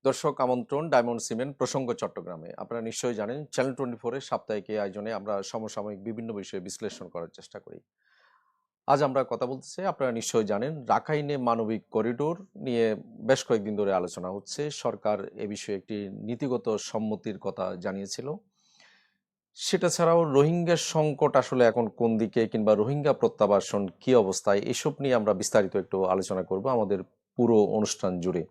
দর্শক আমন্ত্রণ diamond cement প্রসঙ্গ চট্টগ্রামে। আপনারা নিশ্চয়ই জানেন চ্যানেল 24 এর সাপ্তাহিক এই আয়োজনে আমরা সমসাময়িক বিভিন্ন বিষয়ে বিশ্লেষণ করার চেষ্টা করি। আজ আমরা কথা বলতে চাই, আপনারা নিশ্চয়ই জানেন রাখাইনে মানবিক করিডোর নিয়ে বেশ কয়েকদিন ধরে আলোচনা হচ্ছে। সরকার এ বিষয়ে একটি নীতিগত সম্মতির কথা জানিয়েছিল। সেটা ছাড়াও রোহিঙ্গা সংকট আসলে এখন কোন দিকে, কিংবা রোহিঙ্গা প্রত্যাবাসন কি অবস্থায়, এসব নিয়ে আমরা বিস্তারিত একটু আলোচনা করব আমাদের পুরো অনুষ্ঠান জুড়ে।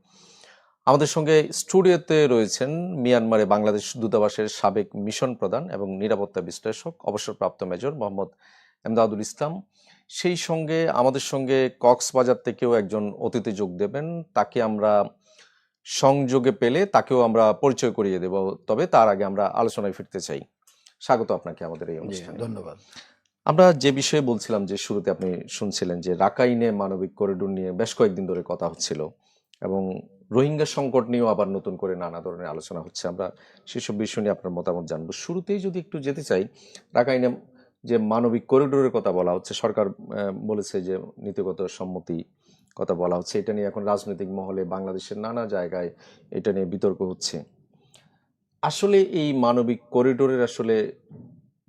আমাদের সঙ্গে স্টুডিওতে রয়েছেন মিয়ানমারে বাংলাদেশ দূতাবাসের সাবেক মিশন প্রধান এবং নিরাপত্তা বিশ্লেষক অবসরপ্রাপ্ত মেজর মোহাম্মদ এমদাদুল ইসলাম। সেই সঙ্গে আমাদের সঙ্গে কক্সবাজার থেকেও একজন অতিথি যোগ দেবেন। তাকে আমরা সংযোগে পেলে তাকেও আমরা পরিচয় করিয়ে দেব, তবে তার আগে আমরা আলোচনায় ফিরতে চাই। স্বাগত আপনাকে আমাদের এই জি, অনুষ্ঠানে। ধন্যবাদ। আমরা যে বিষয়ে বলছিলাম, যে শুরুতে আপনি শুনছিলেন যে রাখাইনে মানবিক করিডোর নিয়ে বেশ কয়েকদিন ধরে কথা হচ্ছিল এবং রোহিঙ্গা সংকট নিয়েও আবার নতুন করে নানা ধরনের আলোচনা হচ্ছে। আমরা সেসব বিষয় নিয়ে আপনার মতামত জানবো। শুরুতেই যদি একটু যেতে চাই, রাখাইনে যে মানবিক করিডোরের কথা বলা হচ্ছে, সরকার বলেছে যে নীতিগত সম্মতি কথা বলা হচ্ছে। এটা নিয়ে এখন রাজনৈতিক মহলে বাংলাদেশের নানা জায়গায় এটা নিয়ে বিতর্ক হচ্ছে। আসলে এই মানবিক করিডোরের আসলে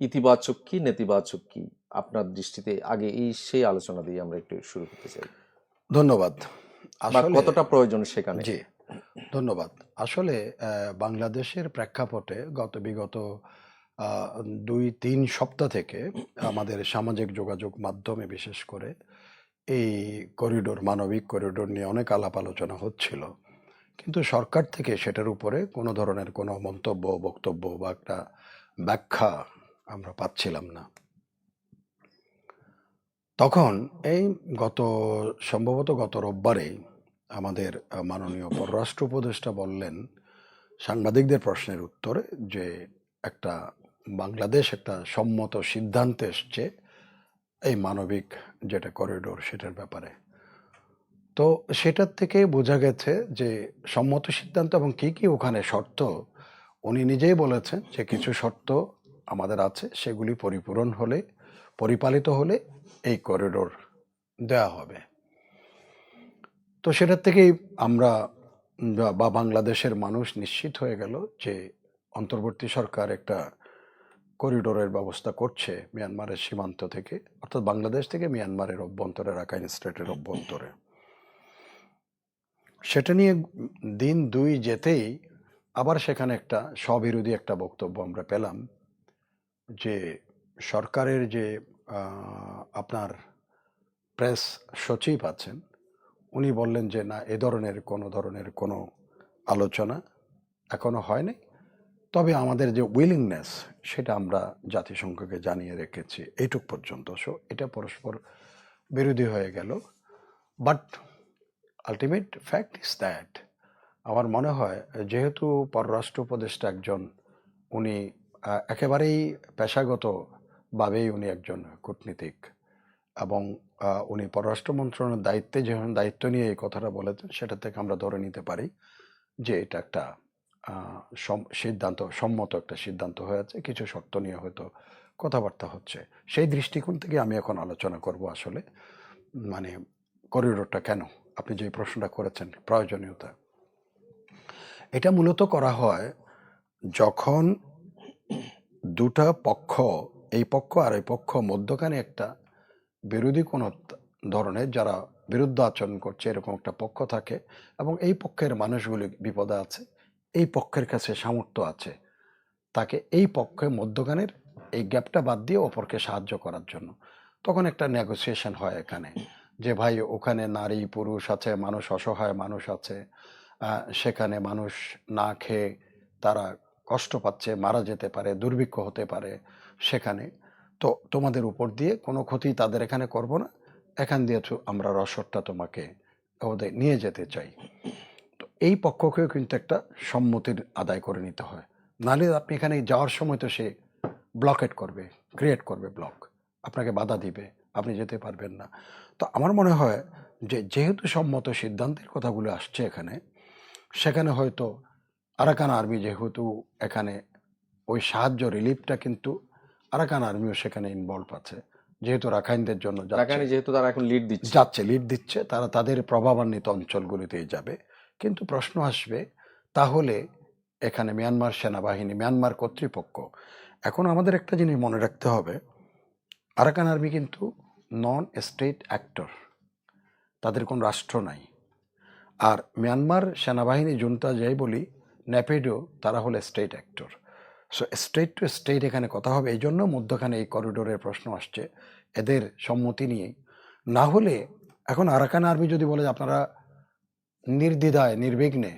ইতিবাচক কি নেতিবাচক কি আপনার দৃষ্টিতে, আগে সেই আলোচনা দিয়ে আমরা একটু শুরু করতে চাই, ধন্যবাদ। বা আসলে কতটা প্রয়োজন সেখানে। জি, ধন্যবাদ। আসলে বাংলাদেশের প্রেক্ষাপটে বিগত ২-৩ সপ্তাহ থেকে আমাদের সামাজিক যোগাযোগ মাধ্যমে বিশেষ করে এই মানবিক করিডোর নিয়ে অনেক আলাপ আলোচনা হচ্ছিল। কিন্তু সরকার থেকে সেটার উপরে কোনো ধরনের কোনো মন্তব্য, বক্তব্য বা একটা ব্যাখ্যা আমরা পাচ্ছিলাম না। তখন এই গত সম্ভবত গত রোববারেই আমাদের মাননীয় পররাষ্ট্র উপদেষ্টা বললেন সাংবাদিকদের প্রশ্নের উত্তরে যে একটা বাংলাদেশ একটা সম্মত সিদ্ধান্তে এসছে এই মানবিক যেটা করিডোর সেটার ব্যাপারে। তো সেটার থেকে বোঝা গেছে যে সম্মত সিদ্ধান্ত এবং কি ওখানে শর্ত উনি নিজেই বলেছেন যে কিছু শর্ত আমাদের আছে, সেগুলি পরিপালিত হলে এই করিডোর দেওয়া হবে। তো সেটার থেকেই আমরা বা বাংলাদেশের মানুষ নিশ্চিত হয়ে গেল যে অন্তর্বর্তী সরকার একটা করিডোরের ব্যবস্থা করছে মিয়ানমারের সীমান্ত থেকে, অর্থাৎ বাংলাদেশ থেকে মিয়ানমারের অভ্যন্তরে, রাখাইন স্টেটের অভ্যন্তরে। সেটা নিয়ে দিন ২ যেতেই আবার সেখানে একটা স্ববিরোধী একটা বক্তব্য আমরা পেলাম যে সরকারের যে আপনার প্রেস সচিব আছেন, উনি বললেন যে না, এ ধরনের কোনো আলোচনা এখনো হয়নি। তবে আমাদের যে উইলিংনেস সেটা আমরা জাতিসংঘকে জানিয়ে রেখেছি, এইটুক পর্যন্ত। সো এটা পরস্পর বিরোধী হয়ে গেল। But ultimate fact is that আমার মনে হয় যেহেতু পররাষ্ট্র উপদেষ্টা একজন, উনি একেবারেই পেশাগতভাবেই উনি একজন কূটনীতিক এবং উনি পররাষ্ট্র মন্ত্রণালয়ের যখন দায়িত্ব নিয়ে এই কথাটা বলেছেন, সেটা থেকে আমরা ধরে নিতে পারি যে এটা একটা সম্মত একটা সিদ্ধান্ত হয়েছে। কিছু শর্ত নিয়ে হয়তো কথাবার্তা হচ্ছে। সেই দৃষ্টিকোণ থেকে আমি এখন আলোচনা করব আসলে মানে করিডোরটা কেন, আপনি যে প্রশ্নটা করেছেন প্রয়োজনীয়তা। এটা মূলত করা হয় যখন দুটা পক্ষ, এই পক্ষ আর এই পক্ষ মধ্যখানে একটা বিরোধী কোনো ধরনের, যারা বিরুদ্ধ আচরণ করছে এরকম একটা পক্ষ থাকে এবং এই পক্ষের মানুষগুলি বিপদে আছে, এই পক্ষের কাছে সামর্থ্য আছে তাকে এই পক্ষে মধ্যখানের এই গ্যাপটা বাদ দিয়ে অপরকে সাহায্য করার জন্য। তখন একটা নেগোসিয়েশন হয় এখানে যে ভাই ওখানে নারী পুরুষ আছে, মানুষ অসহায় মানুষ আছে, সেখানে মানুষ না খেয়ে তারা কষ্ট পাচ্ছে, মারা যেতে পারে, দুর্ভিক্ষ হতে পারে সেখানে। তো তোমাদের উপর দিয়ে কোনো ক্ষতি তাদের এখানে করব না, এখান দিয়ে আমরা রসদটা তোমাকে ওদের নিয়ে যেতে চাই। তো এই পক্ষকেও কিন্তু একটা সম্মতির আদায় করে নিতে হয়, নাহলে আপনি এখানে যাওয়ার সময় তো সে ব্লকেট করবে, ক্রিয়েট করবে ব্লক, আপনাকে বাধা দিবে, আপনি যেতে পারবেন না। তো আমার মনে হয় যে যেহেতু সম্মত সিদ্ধান্তের কথাগুলো আসছে এখানে, সেখানে হয়তো আরাকান আর্মি যেহেতু এখানে ওই সাহায্য রিলিফটা কিন্তু আরাকান আর্মিও সেখানে ইনভলভ আছে, যেহেতু রাখাইনদের জন্য রাখাইনে যেহেতু তারা এখন লিড লিড দিচ্ছে, তারা তাদের প্রভাবান্বিত অঞ্চলগুলিতেই যাবে। কিন্তু প্রশ্ন আসবে তাহলে এখানে মিয়ানমার সেনাবাহিনী, মিয়ানমার কর্তৃপক্ষ, এখন আমাদের একটা জিনিস মনে রাখতে হবে, আরাকান আর্মি কিন্তু নন স্টেট অ্যাক্টর, তাদের কোনো রাষ্ট্র নাই। আর মিয়ানমার সেনাবাহিনী জুনতা যাই বলি, ন্যাপেডো, তারা হলো state actor. So state to state এখানে কথা হবে, এই জন্য মধ্যখানে এই করিডোরের প্রশ্ন আসছে এদের সম্মতি নিয়েই। না হলে এখন আরাকান আর্মি যদি বলে যে আপনারা নির্দ্বিধায়, নির্বিঘ্নে,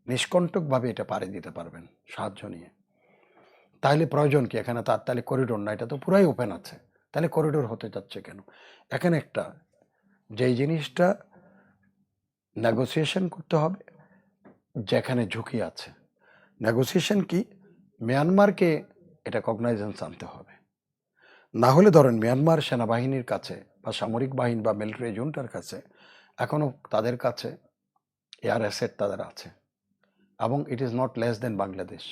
নিষ্কণ্টকভাবে এটা পাড়ি দিতে পারবেন সাহায্য নিয়ে, তাহলে প্রয়োজন কি এখানে? তার তাহলে করিডোর না, এটা তো পুরাই ওপেন আছে, তাহলে করিডোর হতে যাচ্ছে কেন? এখানে একটা যেই জিনিসটা নেগোসিয়েশন করতে হবে, যেখানে ঝুঁকি আছে। নেগোসিয়েশন কি? মিয়ানমারকে এটা কগনাইজেন্স আনতে হবে। না হলে ধরেন মিয়ানমার সেনাবাহিনীর কাছে বা সামরিক বাহিনী বা মিলিটারি জুনটার কাছে এখনও তাদের কাছে এয়ার অ্যাসেট তাদের আছে, এবং it is not less than Bangladesh.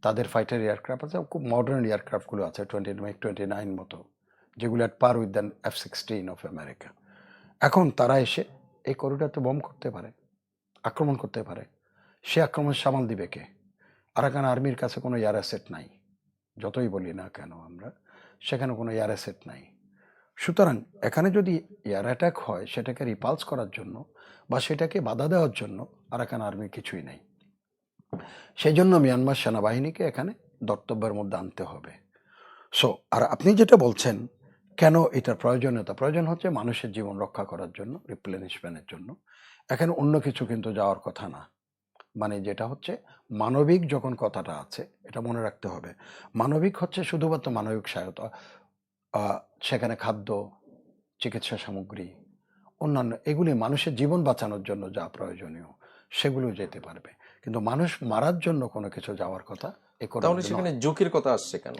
তাদের ফাইটার এয়ারক্রাফট আছে, খুব মডার্ন এয়ারক্রাফটগুলো আছে, 29 মতো, যেগুলো at per with than F-16 of America. এখন তারা এসে এই করিডোরতে বম করতে পারে, আক্রমণ করতে পারে। সে আক্রমণ সামাল দিবে কে? আরাকান আর্মির কাছে কোনো এয়ার অ্যাসেট নাই, যতই বলি না কেন আমরা, সেখানে কোনো এয়ার অ্যাসেট নাই। সুতরাং এখানে যদি এয়ার অ্যাটাক হয়, সেটাকে রিপালস করার জন্য বা সেটাকে বাধা দেওয়ার জন্য আরাকান আর্মির কিছুই নেই। সেই জন্য মিয়ানমার সেনাবাহিনীকে এখানে দর্তব্যের মধ্যে আনতে হবে। সো আর আপনি যেটা বলছেন, কেন এটার প্রয়োজনীয়তা? প্রয়োজন হচ্ছে মানুষের জীবন রক্ষা করার জন্য, রিপ্লেনিশমেন্টের জন্য। এখানে অন্য কিছু কিন্তু যাওয়ার কথা না। মানে যেটা হচ্ছে মানবিক, যখন কথাটা আছে এটা মনে রাখতে হবে, মানবিক হচ্ছে শুধুমাত্র মানবিক সহায়তা, সেখানে খাদ্য, চিকিৎসা সামগ্রী, অন্যান্য এগুলি মানুষের জীবন বাঁচানোর জন্য যা প্রয়োজনীয় সেগুলো যেতে পারবে, কিন্তু মানুষ মারার জন্য কোনো কিছু যাওয়ার কথা এ তাহলে করিডোরে সেখানে নয়। ঝুঁকির কথা আসছে কেন?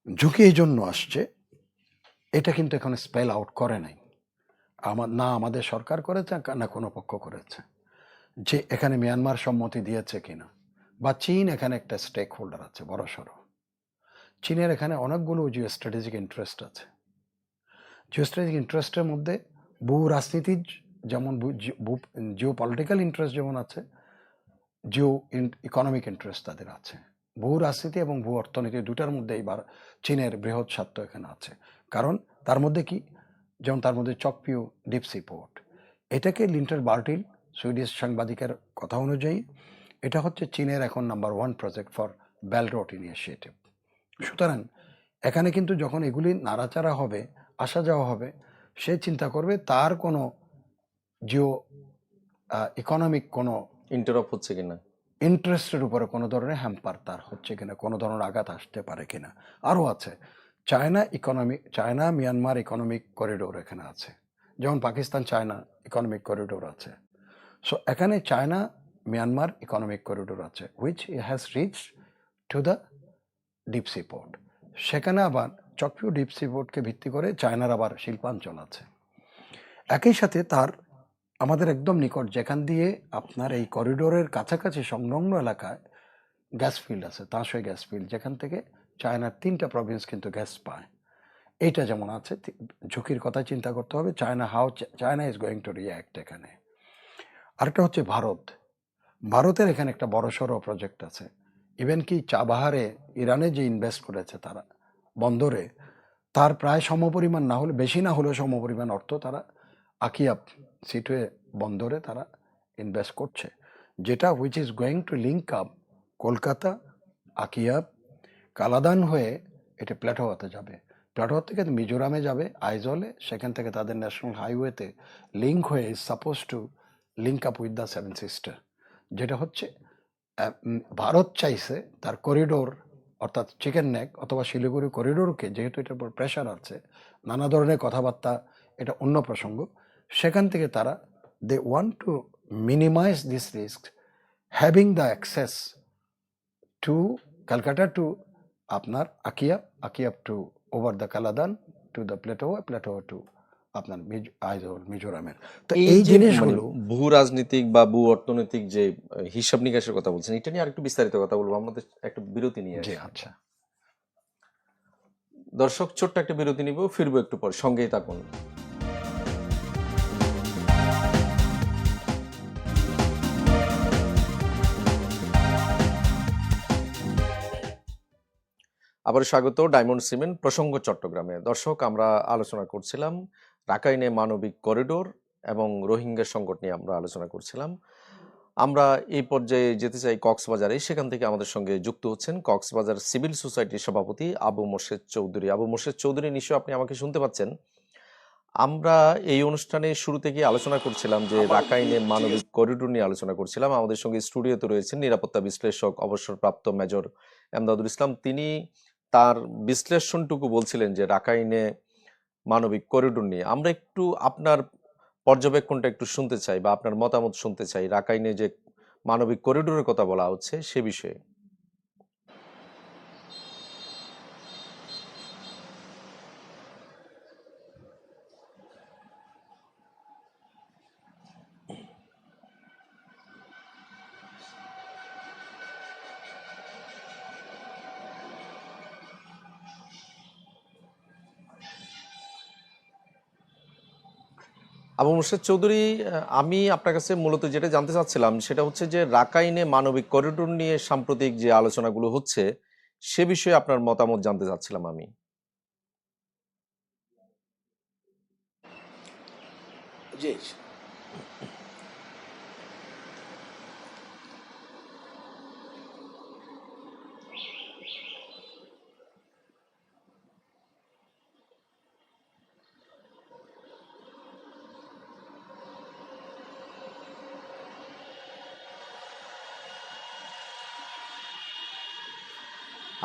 ঝুঁকি এই জন্য আসছে, এটা কিন্তু এখন স্পেল আউট করে নাই, না আমাদের সরকার করেছে না কোনো পক্ষ করেছে, যে এখানে মিয়ানমার সম্মতি দিয়েছে কিনা, বা চীন এখানে একটা স্টেক হোল্ডার আছে বড় সড়ো। চীনের এখানে অনেকগুলো জিও স্ট্র্যাটেজিক ইন্টারেস্ট আছে। জিও স্ট্র্যাটেজিক ইন্টারেস্টের মধ্যে ভূ রাজনীতির যেমন জিও পলিটিক্যাল ইন্টারেস্ট যেমন আছে, জিও ইকোনমিক ইন্টারেস্ট তাদের আছে। ভূ রাজনীতি এবং ভূ অর্থনীতি দুটার মধ্যে এইবার চীনের বৃহৎ স্বার্থ এখানে আছে। কারণ তার মধ্যে কি, যেমন তার মধ্যে চকপিউ ডিপ সি পোর্ট, এটাকে লিন্টার বার্টিল, সুইডিশ সাংবাদিকের কথা অনুযায়ী, এটা হচ্ছে চীনের এখন number 1 project for belt road initiative. সুতরাং এখানে কিন্তু যখন এগুলি নাড়াচাড়া হবে, আসা যাওয়া হবে, সে চিন্তা করবে তার কোনো জিও ইকোনমিক কোনো ইন্টারাপ্ট হচ্ছে কিনা, ইন্টারেস্টের উপরে কোনো ধরনের হ্যাম্পার তার হচ্ছে কিনা, কোনো ধরনের আঘাত আসতে পারে কিনা। আরও আছে চায়না মিয়ানমার ইকোনমিক করিডোর এখানে আছে, যেমন পাকিস্তান চায়না ইকোনমিক করিডোর আছে। সো এখানে চায়না মিয়ানমার ইকোনমিক করিডোর আছে, which has rich to the deep sea port. সেখানে আবার চকপিউ ডিপ সি পোর্টকে ভিত্তি করে চায়নার আবার শিল্পাঞ্চল আছে। একই সাথে তার আমাদের একদম নিকট, যেখান দিয়ে আপনার এই করিডোরের কাছাকাছি সংলগ্ন এলাকায় গ্যাস ফিল্ড আছে, তাসই গ্যাস ফিল্ড, যেখান থেকে চায়নার 3টা প্রভিন্স কিন্তু গ্যাস পায়। এইটা যেমন আছে, ঝুঁকির কথা চিন্তা করতে হবে, China is going two react এখানে। আরেকটা হচ্ছে ভারতের এখানে একটা বড়সড় প্রজেক্ট আছে। ইভেন কি চাবাহারে ইরানে যে ইনভেস্ট করেছে তারা বন্দরে, তার প্রায় সমপরিমাণ, না হলে বেশি, না হলেও সমপরিমাণ অর্থ তারা আকিয়াব সিটওয়ে বন্দরে তারা ইনভেস্ট করছে, যেটা which is going to link up Kolkata, Akyab, Kaladan হয়ে এটা প্ল্যাটোয়াতে যাবে, প্ল্যাটোয়া থেকে মিজোরামে যাবে আইজলে, সেখান থেকে তাদের ন্যাশনাল হাইওয়েতে লিঙ্ক হয়ে is suppose two link up with the 7 sister. যেটা হচ্ছে ভারত চাইছে তার করিডোর, অর্থাৎ চিকেন নেক অথবা শিলিগুড়ি করিডোরকে, যেহেতু এটার উপর প্রেশার আছে, নানা ধরনের কথাবার্তা, এটা অন্য প্রসঙ্গ, সেখান থেকে তারা they want to minimise this risk, having the access to Calcutta to আপনার Akyab to over the Kaladan to the Paletwa to আপনার আইজল মিজোরামের। তো এই জিনিসগুলো ভূ রাজনীতিক বা ভূ অর্থনৈতিক যে হিসাব নিকাশের কথা বলছেন, এটা নিয়ে আরেকটু বিস্তারিত কথা বলবো, আমাদের একটা বিরতি নিয়ে জি, আসি। আচ্ছা দর্শক, ছোট্ট একটা বিরতি নিব, ফিরবো একটু পর, সঙ্গেই থাকুন। আবার স্বাগত ডায়মন্ড সিমেন্ট প্রসঙ্গ চট্টগ্রামে। দর্শক, আমরা আলোচনা করছিলাম রাখাইনে মানবিক করিডোর এবং রোহিঙ্গা সংকট নিয়ে আমরা আলোচনা করছিলাম। আমরা এই পর্যায়ে যেতে চাই কক্সবাজারে। সেখান থেকে আমাদের সঙ্গে যুক্ত হচ্ছেন কক্সবাজার সিভিল সোসাইটির সভাপতি আবু মোর্শেদ চৌধুরী। আবু মোর্শেদ চৌধুরী, নিশ্চয়ই আপনি আমাকে শুনতে পাচ্ছেন। আমরা এই অনুষ্ঠানে শুরু থেকে আলোচনা করছিলাম যে রাখাইনে মানবিক করিডোর নিয়ে আলোচনা করছিলাম। আমাদের সঙ্গে স্টুডিওতে রয়েছেন নিরাপত্তা বিশ্লেষক অবসরপ্রাপ্ত মেজর এমদাদুল ইসলাম। তিনি তার বিশ্লেষণটুকু বলছিলেন যে রাখাইনে মানবিক করিডোর নিয়ে। আমরা একটু আপনার পর্যবেক্ষণটা একটু শুনতে চাই বা আপনার মতামত শুনতে চাই রাখাইনে যে মানবিক করিডোরের কথা বলা হচ্ছে সে বিষয়ে। আবু মোর্শেদ চৌধুরী, আমি আপনার কাছে মূলত যেটা জানতে চাচ্ছিলাম সেটা হচ্ছে যে রাখাইনে মানবিক করিডোর নিয়ে সাম্প্রতিক যে আলোচনাগুলো হচ্ছে সে বিষয়ে আপনার মতামত জানতে চাচ্ছিলাম আমি। জি।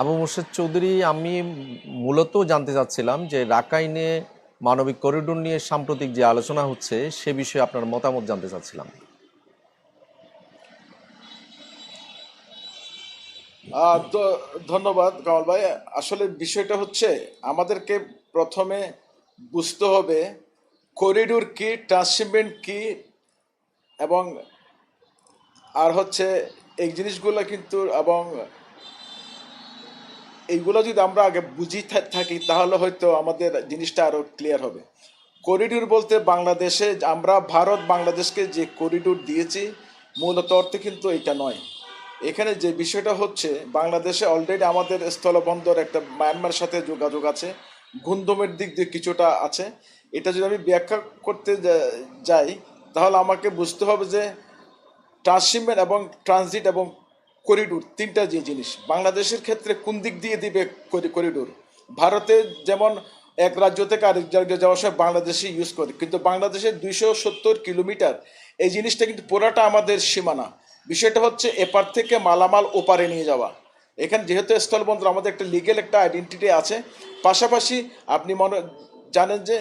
আবু মোর্শেদ চৌধুরী, আমি মূলত জানতে চাচ্ছিলাম যে রাখাইনে মানবিক করিডোর নিয়ে সাম্প্রতিক যে আলোচনা হচ্ছে সে বিষয়ে আপনার মতামত জানতে চাচ্ছিলাম। তো ধন্যবাদ কামাল ভাই। আসলে বিষয়টা হচ্ছে আমাদেরকে প্রথমে বুঝতে হবে করিডোর কি, ট্রান্সশিপমেন্ট কি, এবং আর হচ্ছে এই জিনিসগুলো কিন্তু, এবং এইগুলো যদি আমরা আগে বুঝি থাকি তাহলে হয়তো আমাদের জিনিসটা আরো ক্লিয়ার হবে। করিডোর বলতে বাংলাদেশে আমরা ভারত বাংলাদেশকে যে করিডোর দিয়েছি মূলত অর্থে কিন্তু এটা নয়। এখানে যে বিষয়টা হচ্ছে বাংলাদেশে অলরেডি আমাদের স্থলবন্দর একটা মায়ানমার সাথে যোগাযোগ আছে, গুন্দমের দিক দিয়ে কিছুটা আছে। এটা যদি আমি ব্যাখ্যা করতে যাই তাহলে আমাকে বুঝতে হবে যে ট্রান্সশিপমেন্ট এবং ট্রানজিট এবং করিডোর তিনটা যে জিনিস বাংলাদেশের ক্ষেত্রে কোন দিক দিয়ে দিবে করিডোর। ভারতে যেমন এক রাজ্য থেকে আরেক জায়গায় যাওয়ার সময় বাংলাদেশে ইউজ করে, কিন্তু বাংলাদেশের 270 কিলোমিটার এই জিনিসটা কিন্তু পুরাটা আমাদের সীমানা। বিষয়টা হচ্ছে এপার থেকে মালামাল ওপারে নিয়ে যাওয়া। এখানে যেহেতু স্থলবন্দর আমাদের একটা লিগেল একটা আইডেন্টিটি আছে, পাশাপাশি আপনি জানেন যে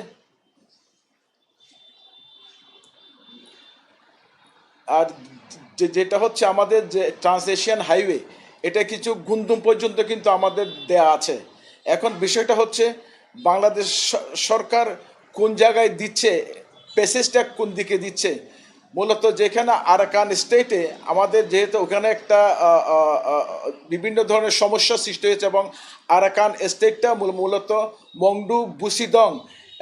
আর যেটা হচ্ছে আমাদের যে ট্রান্স এশিয়ান হাইওয়ে, এটা কিছু গুন্দুম পর্যন্ত কিন্তু আমাদের দেয়া আছে। এখন বিষয়টা হচ্ছে বাংলাদেশ সরকার কোন জায়গায় দিচ্ছে, প্যাসেজটা কোন দিকে দিচ্ছে। মূলত যেখানে আরাকান স্টেটে আমাদের যেহেতু ওখানে একটা বিভিন্ন ধরনের সমস্যা সৃষ্টি হয়েছে, এবং আরাকান স্টেটটা মূলত মংডু, বুসিদং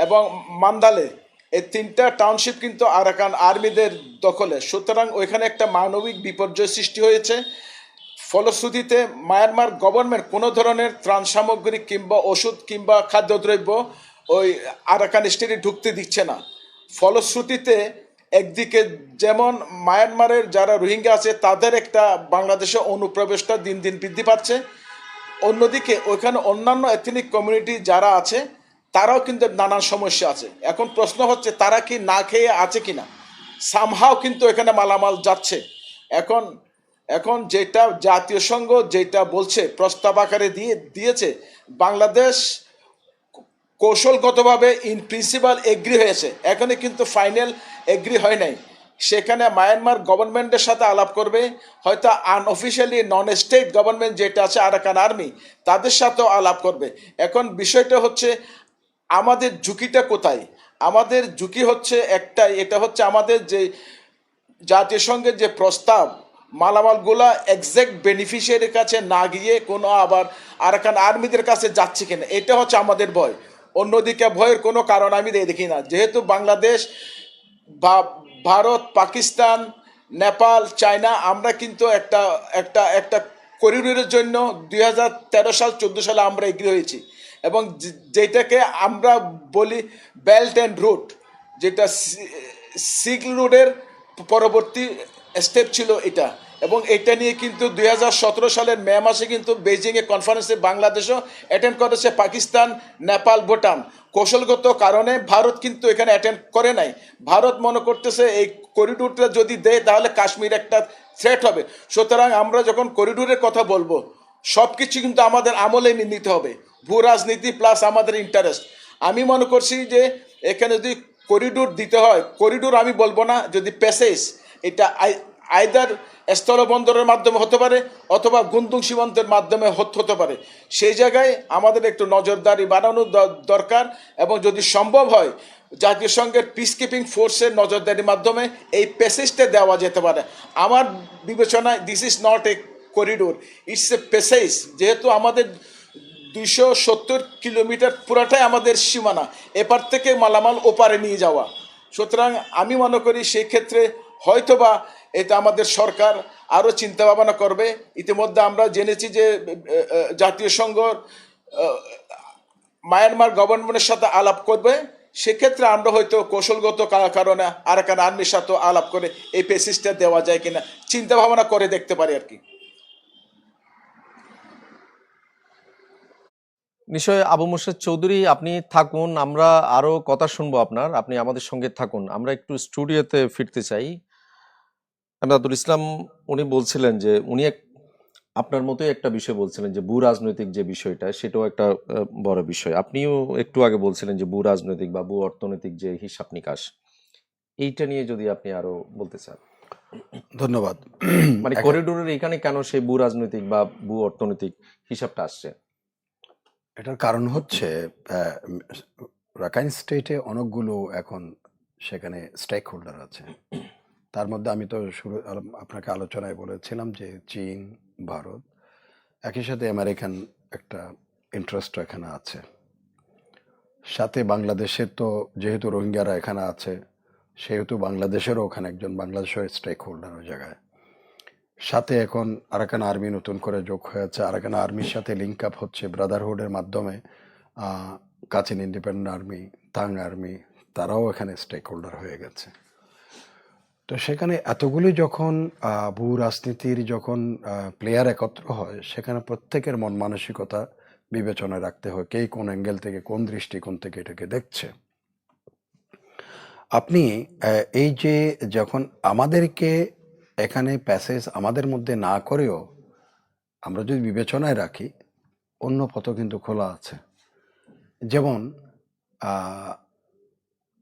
এবং মান্দালে এই তিনটা টাউনশিপ কিন্তু আরাকান আর্মিদের দখলে। সুতরাং ওইখানে একটা মানবিক বিপর্যয় সৃষ্টি হয়েছে। ফলশ্রুতিতে মায়ানমার গভর্নমেন্ট কোনো ধরনের ত্রাণ সামগ্রী কিংবা ওষুধ কিংবা খাদ্যদ্রব্য ওই আরাকান স্টেটে ঢুকতে দিচ্ছে না। ফলশ্রুতিতে একদিকে যেমন মায়ানমারের যারা রোহিঙ্গা আছে তাদের একটা বাংলাদেশে অনুপ্রবেশটা দিন দিন বৃদ্ধি পাচ্ছে, অন্যদিকে ওইখানে অন্যান্য এথনিক কমিউনিটি যারা আছে তারাও কিন্তু নানান সমস্যা আছে। এখন প্রশ্ন হচ্ছে তারা কি না খেয়ে আছে কিনা, সামহাও কিন্তু এখানে মালামাল যাচ্ছে। এখন এখন যেটা জাতীয় সংঘ যেটা বলছে প্রস্তাব আকারে দিয়েছে, বাংলাদেশ কৌশলগতভাবে ইন প্রিন্সিপাল এগ্রি হয়েছে, এখানে কিন্তু ফাইনাল এগ্রি হয় নাই। সেখানে মায়ানমার গভর্নমেন্টের সাথে আলাপ করবে, হয়তো আনঅফিসিয়ালি নন স্টেট গভর্নমেন্ট যেটা আছে আরাকান আর্মি তাদের সাথেও আলাপ করবে। এখন বিষয়টা হচ্ছে আমাদের ঝুঁকিটা কোথায়। আমাদের ঝুঁকি হচ্ছে একটাই, এটা হচ্ছে আমাদের যে জাতিসংঘের যে প্রস্তাব, মালামালগুলা এক্সাক্ট বেনিফিশিয়ারির কাছে না গিয়ে কোনো আবার আরাকান আর্মিদের কাছে যাচ্ছে কিনা, এটা হচ্ছে আমাদের ভয়। অন্যদিকে ভয়ের কোনো কারণ আমি দেখি না, যেহেতু বাংলাদেশ বা ভারত, পাকিস্তান, নেপাল, চায়না আমরা কিন্তু একটা একটা একটা করিডোরের জন্য 2013 সাল 14 সালে আমরা এগ্রি হয়েছি, এবং যেটাকে আমরা বলি বেল্ট অ্যান্ড রুট, যেটা সিল্ক রোডের পরবর্তী স্টেপ ছিল এটা। এবং এটা নিয়ে কিন্তু 2017 সালের মে মাসে কিন্তু বেজিংয়ে কনফারেন্সে বাংলাদেশও অ্যাটেন্ড করেছে, পাকিস্তান, নেপাল, ভুটান। কৌশলগত কারণে ভারত কিন্তু এখানে অ্যাটেন্ড করে নাই। ভারত মনে করতেছে এই করিডোরটা যদি দেয় তাহলে কাশ্মীর একটা থ্রেট হবে। সুতরাং আমরা যখন করিডোরের কথা বলবো, সব কিছু কিন্তু আমাদের আমলে নিতে হবে, ভূ রাজনীতি প্লাস আমাদের ইন্টারেস্ট। আমি মনে করছি যে এখানে যদি করিডোর দিতে হয়, করিডোর আমি বলবো না, যদি প্যাসেজ, এটা আইদার স্থলবন্দরের মাধ্যমে হতে পারে অথবা গুন্দুং সীমান্তের মাধ্যমে হতে পারে। সেই জায়গায় আমাদের একটু নজরদারি বাড়ানো দরকার, এবং যদি সম্ভব হয় জাতিসংঘের পিস কিপিং ফোর্সের নজরদারির মাধ্যমে এই প্যাসেজটা দেওয়া যেতে পারে। আমার বিবেচনায় this is not A corridor, it's a passage. যেহেতু আমাদের 270 কিলোমিটার পুরাটাই আমাদের সীমানা, এপার থেকে মালামাল ওপারে নিয়ে যাওয়া। সুতরাং আমি মনে করি সেই ক্ষেত্রে হয়তোবা এটা আমাদের সরকার আরও চিন্তা ভাবনা করবে। ইতিমধ্যে আমরা জেনেছি যে জাতীয় সংঘ মায়ানমার গভর্নমেন্টের সাথে আলাপ করবে। সেক্ষেত্রে আমরা হয়তো কৌশলগত কারণে আরাকান আর্মির সাথে আলাপ করে এই প্যাসেজটা দেওয়া যায় কিনা চিন্তা ভাবনা করে দেখতে পারি আর কি। নিশ্চয় আবু মোর্শেদ চৌধুরী, আপনি থাকুন, আমরা আরো কথা শুনবো আপনার, আপনি আমাদের সঙ্গে থাকুন। আমরা একটু স্টুডিওতে ফিরতে চাই। এমদাদুল ইসলাম উনি বলছিলেন যে আপনার মতোই একটা বিষয় বলছিলেন যে ভূ রাজনৈতিক যে বিষয়টা, সেটাও একটা বড় বিষয়। আপনিও একটু আগে বলছিলেন যে ভূ রাজনৈতিক বা ভূ অর্থনৈতিক যে হিসাব নিকাশ, এইটা নিয়ে যদি আপনি আরো বলতে চান। ধন্যবাদ। মানে করিডোরের এখানে কেন সেই ভূ রাজনৈতিক বা ভূ অর্থনৈতিক হিসাবটা আসছে? এটার কারণ হচ্ছে রাখাইন স্টেটে অনেকগুলো এখন সেখানে স্টেক হোল্ডার আছে। তার মধ্যে আমি তো শুরু আপনাকে আলোচনায় বলেছিলাম যে চীন, ভারত, একই সাথে আমেরিকান একটা ইন্টারেস্ট এখানে আছে। সাথে বাংলাদেশের তো যেহেতু রোহিঙ্গারা এখানে আছে, সেহেতু বাংলাদেশেরও ওখানে একজন বাংলাদেশের স্টেক হোল্ডার ওই জায়গায়। সাথে এখন আরাকান আর্মি নতুন করে যোগ হয়েছে। আরাকান আর্মির সাথে লিঙ্ক আপ হচ্ছে ব্রাদারহুডের মাধ্যমে। কাচিন ইন্ডিপেন্ডেন্ট আর্মি, তাং আর্মি, তারাও এখানে স্টেক হোল্ডার হয়ে গেছে। তো সেখানে এতগুলি যখন ভূ রাজনীতির যখন প্লেয়ার একত্র হয়, সেখানে প্রত্যেকের মন মানসিকতা বিবেচনায় রাখতে হয়, কে কোন অ্যাঙ্গেল থেকে, কোন দৃষ্টিকোণ থেকে এটাকে দেখছে। আপনি এই যে যখন আমাদেরকে এখানে প্যাসেজ আমাদের মধ্যে না করেও আমরা যদি বিবেচনায় রাখি, অন্য পথ কিন্তু খোলা আছে। যেমন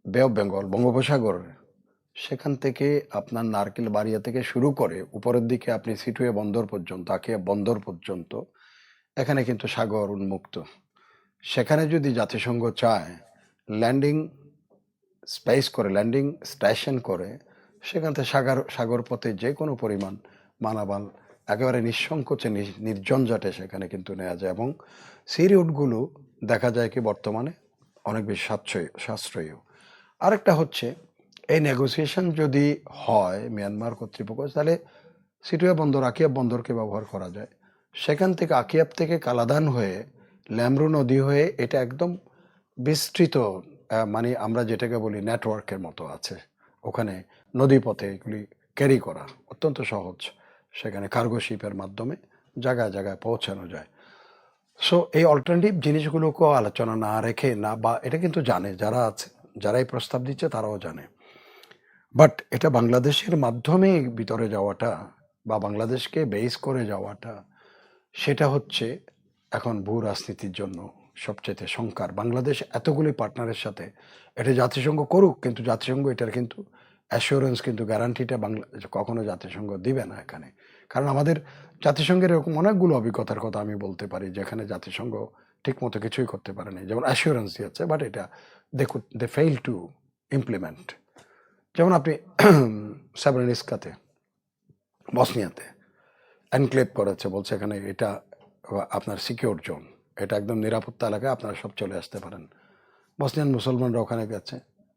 বে অফ বেঙ্গল, বঙ্গোপসাগর, সেখান থেকে আপনার নারকেল বাড়িয়া থেকে শুরু করে উপরের দিকে আপনি সিটুয়ে বন্দর পর্যন্ত, আকিয়া বন্দর পর্যন্ত, এখানে কিন্তু সাগর উন্মুক্ত। সেখানে যদি জাতিসংঘ চায় ল্যান্ডিং স্পেস করে, ল্যান্ডিং স্টেশন করে, সেখান থেকে সাগর পথে যে কোনো পরিমাণ মালামাল একেবারে নিঃসংকোচে নির্ঝঞ্ঝাটে সেখানে কিন্তু নেওয়া যায়। এবং সেই রুটগুলো দেখা যায় কি বর্তমানে অনেক বেশি সাশ্রয়ী। আরেকটা হচ্ছে, এই নেগোসিয়েশন যদি হয় মিয়ানমার কর্তৃপক্ষ, তাহলে সিটুয়া বন্দর, আকিয়াব বন্দরকে ব্যবহার করা যায়। সেখান থেকে আকিয়াব থেকে কালাদান হয়ে ল্যামরু নদী হয়ে এটা একদম বিস্তৃত, মানে আমরা যেটাকে বলি নেটওয়ার্কের মতো আছে। ওখানে নদীপথে এগুলি ক্যারি করা অত্যন্ত সহজ। সেখানে কার্গো শিপের মাধ্যমে জায়গায় জায়গায় পৌঁছানো যায়। সো এই অল্টারনেটিভ জিনিসগুলোকেও আলোচনা না রেখে না, বা এটা কিন্তু জানে যারা আছে, যারা এই প্রস্তাব দিচ্ছে তারাও জানে, বাট এটা বাংলাদেশের মাধ্যমে ভিতরে যাওয়াটা বা বাংলাদেশকে বেস করে যাওয়াটা, সেটা হচ্ছে এখন ভূ রাজনীতির জন্য সবচেয়ে শঙ্কার। বাংলাদেশ এতগুলি পার্টনারের সাথে এটা জাতিসংঘ করুক, কিন্তু জাতিসংঘ এটার কিন্তু অ্যাসিওরেন্স, কিন্তু গ্যারান্টিটা কখনো জাতিসংঘ দিবে না এখানে। কারণ আমাদের জাতিসংঘের এরকম অনেকগুলো অভিজ্ঞতার কথা আমি বলতে পারি, যেখানে জাতিসংঘ ঠিকমতো কিছুই করতে পারেনি। যেমন অ্যাসিওরেন্স দিয়েছে, বাট এটা দে ফেইল টু ইমপ্লিমেন্ট। যেমন আপনি সাবরেনিস্কাতে, বসনিয়াতে এনক্লেভ করেছে, বলছে এখানে এটা আপনার সিকিউর জোন, এটা একদম নিরাপত্তা এলাকায়, আপনারা সব চলে আসতে পারেন। বসনিয়ান মুসলমানরা ওখানে গেছে,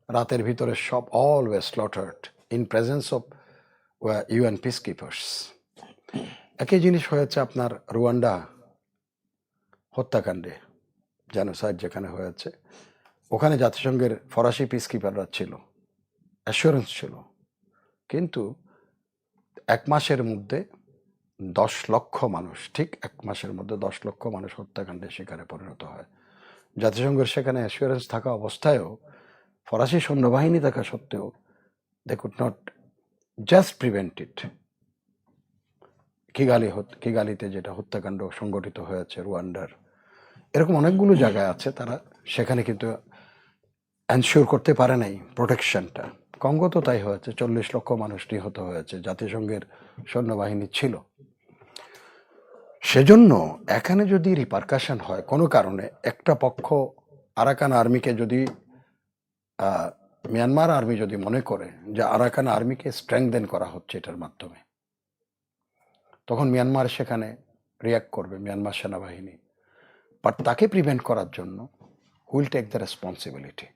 রাতের ভিতরে সব always স্লটার্ড in presence of UN peace keepers. একই জিনিস হয়েছে আপনার রুয়ান্ডা হত্যাকাণ্ডে, জেনোসাইড যেখানে হয়েছে, ওখানে জাতিসংঘের ফরাসি পিস কিপাররা ছিল, অ্যাসুরেন্স ছিল, কিন্তু 1 মাসের মধ্যে 10 লক্ষ মানুষ, ঠিক 1 মাসের মধ্যে 10 লক্ষ মানুষ হত্যাকাণ্ডের শিকারে পরিণত হয়। জাতিসংঘের সেখানে অ্যাসুরেন্স থাকা অবস্থায়ও, ফরাসি সৈন্যবাহিনী থাকা সত্ত্বেও, they could not just prevent it. কিগালিতে যেটা হত্যাকাণ্ড সংগঠিত হয়েছে রুয়ান্ডার, এরকম অনেকগুলো জায়গায় আছে, তারা সেখানে কিন্তু এনশিওর করতে পারে নাই প্রোটেকশনটা। কঙ্গো তো তাই হয়েছে, 40 লক্ষ মানুষ নিহত হয়েছে, জাতিসংঘের সৈন্যবাহিনী ছিল। সেজন্য এখানে যদি রিপারকাশন হয় কোনো কারণে, একটা পক্ষ আরাকান আর্মিকে যদি মিয়ানমার আর্মি যদি মনে করে যে আরাকান আর্মিকে স্ট্রেংথেন করা হচ্ছে এটার মাধ্যমে, তখন মিয়ানমার সেখানে রিয়াক্ট করবে, মিয়ানমার সেনাবাহিনী। বাট তাকে প্রিভেন্ট করার জন্য হুইল টেক দ্য রেসপন্সিবিলিটি।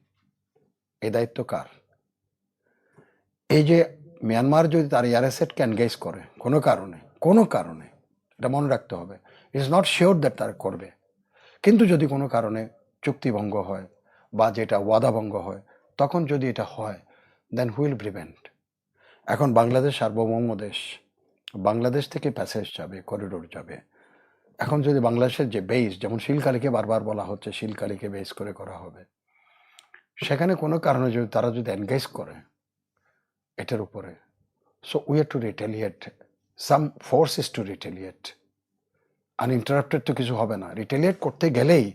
এই দায়িত্ব কার? এই যে মিয়ানমার যদি তার এয়ারএসেটকে এনগেজ করে কোনো কারণে, এটা মনে রাখতে হবে, it is not sure that তারা করবে, কিন্তু যদি কোনো কারণে চুক্তিভঙ্গ হয় বা যেটা ওয়াদাভঙ্গ হয়, তখন যদি এটা হয়, দেন হুইল প্রিভেন্ট। এখন বাংলাদেশ সার্বভৌম দেশ, বাংলাদেশ থেকে প্যাসেজ যাবে, করিডোর যাবে। এখন যদি বাংলাদেশের যে বেস, যেমন শিলকালিকে বারবার বলা হচ্ছে শিলকালিকে বেস করে করা হবে, সেখানে কোনো কারণে যদি তারা যদি এনগেজ করে এটার উপরে, so we have to retaliate, some force is to retaliate. Uninterrupted তো কিছু হবে না, রিটেলিয়েট করতে গেলেই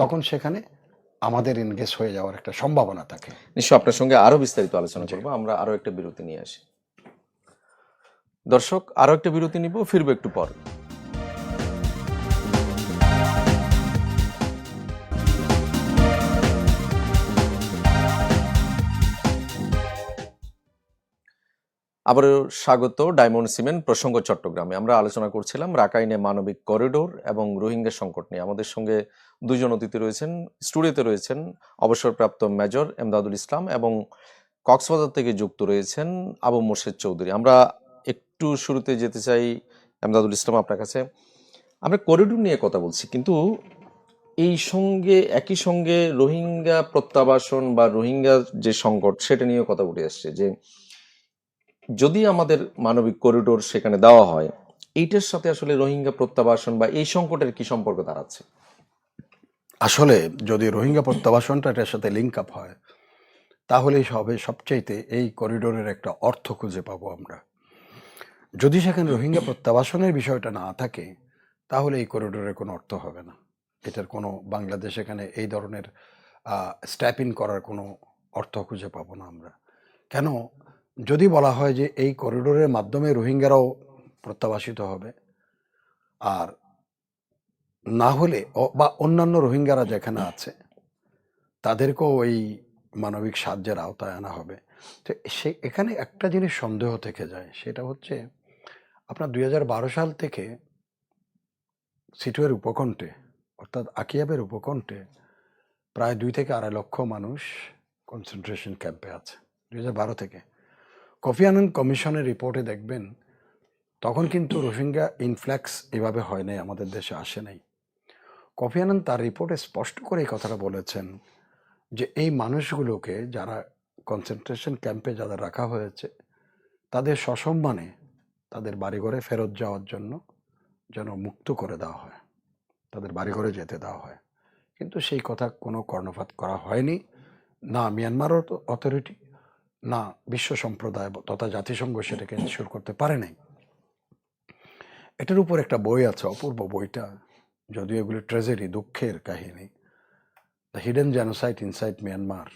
তখন সেখানে আমাদের এনগেজ হয়ে যাওয়ার একটা সম্ভাবনা থাকে। নিশ্চয় আপনার সঙ্গে আরো বিস্তারিত আলোচনা করবো। আমরা আরো একটা বিরতি নিয়ে আসি। দর্শক, আরো একটা বিরতি নিব, ফিরবো একটু পর। আবারও স্বাগত ডায়মন্ড সিমেন্ট প্রসঙ্গ চট্টগ্রামে। আমরা আলোচনা করছিলাম রাখাইনে মানবিক করিডোর এবং রোহিঙ্গা সংকট নিয়ে। আমাদের সঙ্গে দুজন অতিথি রয়েছেন। স্টুডিওতে রয়েছেন অবসরপ্রাপ্ত মেজর এমদাদুল ইসলাম এবং কক্সবাজার থেকে যুক্ত রয়েছেন আবু মোর্শেদ চৌধুরী। আমরা একটু শুরুতে যেতে চাই এমদাদুল ইসলাম আপনার কাছে। আমরা করিডোর নিয়ে কথা বলছি, কিন্তু একই সঙ্গে রোহিঙ্গা প্রত্যাবাসন বা রোহিঙ্গা যে সংকট, সেটা নিয়ে কথা উঠে আসছে যে যদি আমাদের মানবিক করিডোর সেখানে দেওয়া হয়, এইটার সাথে আসলে রোহিঙ্গা প্রত্যাবাসন বা এই সংকটের কি সম্পর্ক দাঁড়াচ্ছে? আসলে যদি রোহিঙ্গা প্রত্যাবাসনটা এটার সাথে লিঙ্ক আপ হয়, তাহলেই সবচাইতে এই করিডোরের একটা অর্থ খুঁজে পাবো আমরা। যদি সেখানে রোহিঙ্গা প্রত্যাবাসনের বিষয়টা না থাকে, তাহলে এই করিডোরের কোনো অর্থ হবে না। এটার কোনো, বাংলাদেশ এখানে এই ধরনের স্ট্যাপ ইন করার কোনো অর্থ খুঁজে পাবো না আমরা। কেন? যদি বলা হয় যে এই করিডোরের মাধ্যমে রোহিঙ্গারাও প্রত্যাবাসিত হবে, আর না হলে বা অন্যান্য রোহিঙ্গারা যেখানে আছে তাদেরকেও ওই মানবিক সাহায্যের আওতায় আনা হবে, তো এখানে একটা জিনিস সন্দেহ থেকে যায়, সেটা হচ্ছে আপনার 2012 সাল থেকে সিটুয়ের উপকণ্ঠে, অর্থাৎ আকিয়াবের উপকণ্ঠে প্রায় 2 থেকে 2.5 লক্ষ মানুষ কনসেন্ট্রেশন ক্যাম্পে আছে 2012 থেকে। কোফি আনান কমিশনের রিপোর্টে দেখবেন, তখন কিন্তু রোহিঙ্গা ইনফ্ল্যাক্স এভাবে হয় নাই, আমাদের দেশে আসে নাই। কোফি আনান তার রিপোর্টে স্পষ্ট করে এই কথাটা বলেছেন যে এই মানুষগুলোকে যারা কনসেন্ট্রেশন ক্যাম্পে যাদের রাখা হয়েছে, তাদের সসম্মানে তাদের বাড়িঘরে ফেরত যাওয়ার জন্য যেন মুক্ত করে দেওয়া হয়, তাদের বাড়িঘরে যেতে দেওয়া হয়। কিন্তু সেই কথা কোনো কর্ণপাত করা হয়নি, না মিয়ানমার অথরিটি, না বিশ্ব সম্প্রদায় তথা জাতিসংঘ সেটাকে এনশিওর করতে পারে নাই। এটার উপর একটা বই আছে, অপূর্ব বইটা, যদিও এগুলি ট্রেজেডি, দুঃখের কাহিনী, the hidden genocide inside Myanmar.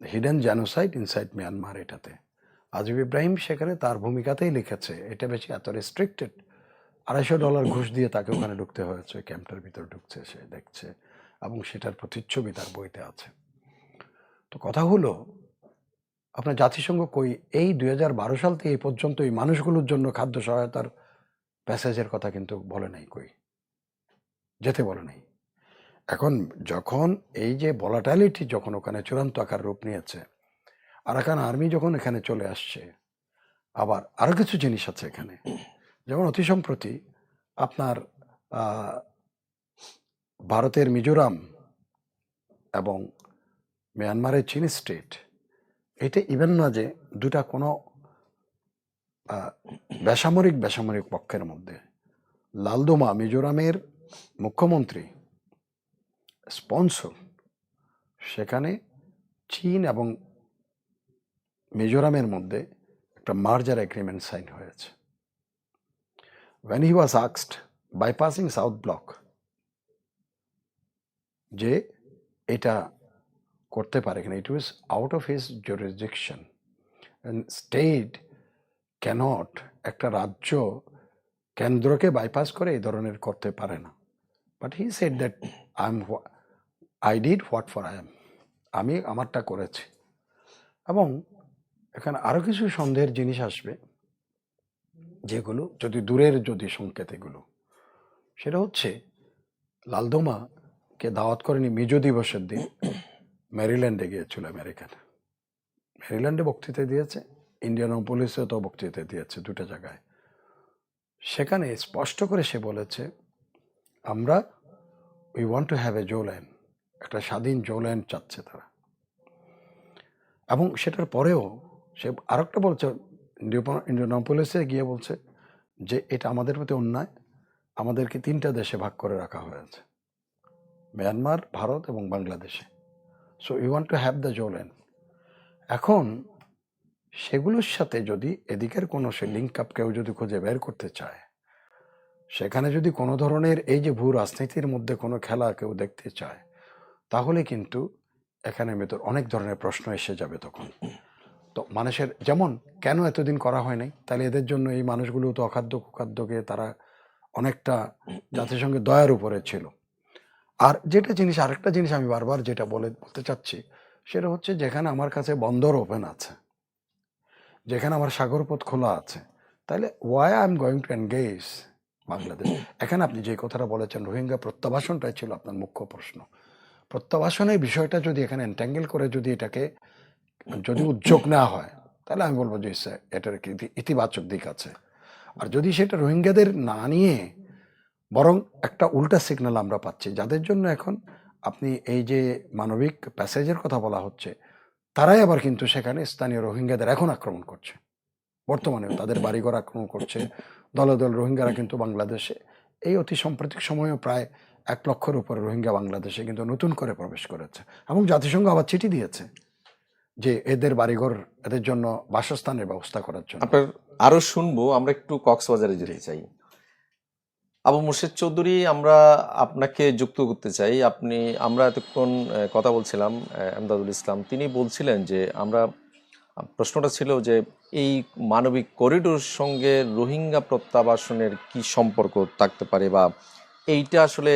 The hidden genocide inside Myanmar, এটাতে আজিব ইব্রাহিম সেখানে তার ভূমিকাতেই লিখেছে। এটা বেশি এত রেস্ট্রিক্টেড, $250 ঘুষ দিয়ে তাকে ওখানে ঢুকতে হয়েছে, ক্যাম্পটার ভিতরে ঢুকছে, সে দেখছে, এবং সেটার প্রতিচ্ছবি তার বইতে আছে। তো কথা হলো, আপনার জাতিসংঘ কই এই 2012 সাল থেকে এই পর্যন্ত এই মানুষগুলোর জন্য খাদ্য সহায়তার প্যাসেজের কথা কিন্তু বলে নাই, কই যেতে বলে নাই। এখন যখন এই যে ভলাটাইলিটি যখন ওখানে চূড়ান্ত আকার রূপ নিয়েছে, আরাকান আর্মি যখন এখানে চলে আসছে, আবার আরো কিছু জিনিস আছে এখানে। যেমন অতি সম্প্রতি আপনার আহ, ভারতের মিজোরাম এবং মিয়ানমারের চীন স্টেট, এটা ইভেন না যে দুটা কোনো বেসামরিক পক্ষের মধ্যে, লালদোমা মিজোরামের মুখ্যমন্ত্রী স্পন্সর, সেখানে চীন এবং মিজোরামের মধ্যে একটা মার্জার এগ্রিমেন্ট সাইন হয়েছে। when he was asked bypassing South Block যে এটা করতে পারে কিনা, it was out of his jurisdiction, state can't, একটা রাজ্য কেন্দ্রকে বাইপাস করে এই ধরনের করতে পারে না। But he said that I did what for I am, আমি আমারটা করেছি। এবং এখানে আরও কিছু সন্দেহের জিনিস আসবে, যেগুলো যদি দূরের যদি সংকেত, এগুলো সেটা হচ্ছে লালদোমাকে দাওয়াত করেনি মিজো দিবসের দিন, মেরিল্যান্ডে গিয়েছিল আমেরিকান, মেরিল্যান্ডে বক্তৃতা দিয়েছে, ইন্ডিয়ান পুলিশেও তো বক্তৃতা দিয়েছে দুটো জায়গায়। সেখানে স্পষ্ট করে সে বলেছে, আমরা we want to have a Zoland, একটা স্বাধীন জোল্যান্ড চাচ্ছে তারা। এবং সেটার পরেও সে আরেকটা বলছে, ইন্ডিয়ান পুলিশে গিয়ে বলছে যে এটা আমাদের প্রতি অন্যায়, আমাদেরকে 3টা দেশে ভাগ করে রাখা হয়েছে, মিয়ানমার, ভারত এবং বাংলাদেশে, so you want to have the Zoland. এখন সেগুলোর সাথে যদি এদিকের কোনো সে লিঙ্ক আপ কেউ যদি খুঁজে বের করতে চায়, সেখানে যদি কোনো ধরনের এই যে ভূ রাজনীতির মধ্যে কোনো খেলা কেউ দেখতে চায়, তাহলে কিন্তু এখানে ভেতর অনেক ধরনের প্রশ্ন এসে যাবে তখন। তো মানুষের যেমন কেন এতদিন করা হয় নাই, তাহলে এদের জন্য এই মানুষগুলো তো অখাদ্য কুখাদ্যকে তারা অনেকটা জাতিসংঘের দয়ার উপরে ছিল। আর যেটা জিনিস, আরেকটা জিনিস আমি বারবার যেটা বলতে চাচ্ছি, সেটা হচ্ছে যেখানে আমার কাছে বন্দর ওপেন আছে, যেখানে আমার সাগরপথ খোলা আছে, তাহলে why I am going to engage Bangladesh. এখানে আপনি যে কথাটা বলেছেন রোহিঙ্গা প্রত্যাবাসনটাই ছিল আপনার মুখ্য প্রশ্ন। প্রত্যাবাসনের বিষয়টা যদি এখানে এন্ট্যাঙ্গেল করে যদি এটাকে যদি উদ্যোগ নেওয়া হয়, তাহলে আমি বলবো যে এটার একটি ইতিবাচক দিক আছে। আর যদি সেটা রোহিঙ্গাদের না নিয়ে বরং একটা উল্টা সিগন্যাল আমরা পাচ্ছি, যাদের জন্য এখন আপনি এই যে মানবিক প্যাসেজের কথা বলা হচ্ছে, তারাই আবার কিন্তু সেখানে স্থানীয় রোহিঙ্গাদের এখন আক্রমণ করছে, বর্তমানেও তাদের বাড়িঘর আক্রমণ করছে, দলে দল রোহিঙ্গারা কিন্তু বাংলাদেশে এই অতি সাম্প্রতিক সময়েও প্রায় 1 লক্ষের উপরে রোহিঙ্গা বাংলাদেশে কিন্তু নতুন করে প্রবেশ করেছে, এবং জাতিসংঘ আবার চিঠি দিয়েছে যে এদের বাড়িঘর, এদের জন্য বাসস্থানের ব্যবস্থা করার জন্য। আপনার আরো শুনবো, আমরা একটু কক্সবাজারে যেতে চাই। আবু মুর্শেদ চৌধুরী, আমরা আপনাকে যুক্ত করতে চাই। আমরা এতক্ষণ কথা বলছিলাম, এমদাদুল ইসলাম তিনি বলছিলেন যে প্রশ্নটা ছিল যে এই মানবিক করিডোর সঙ্গে রোহিঙ্গা প্রত্যাবাসনের কি সম্পর্ক থাকতে পারে, বা এইটা আসলে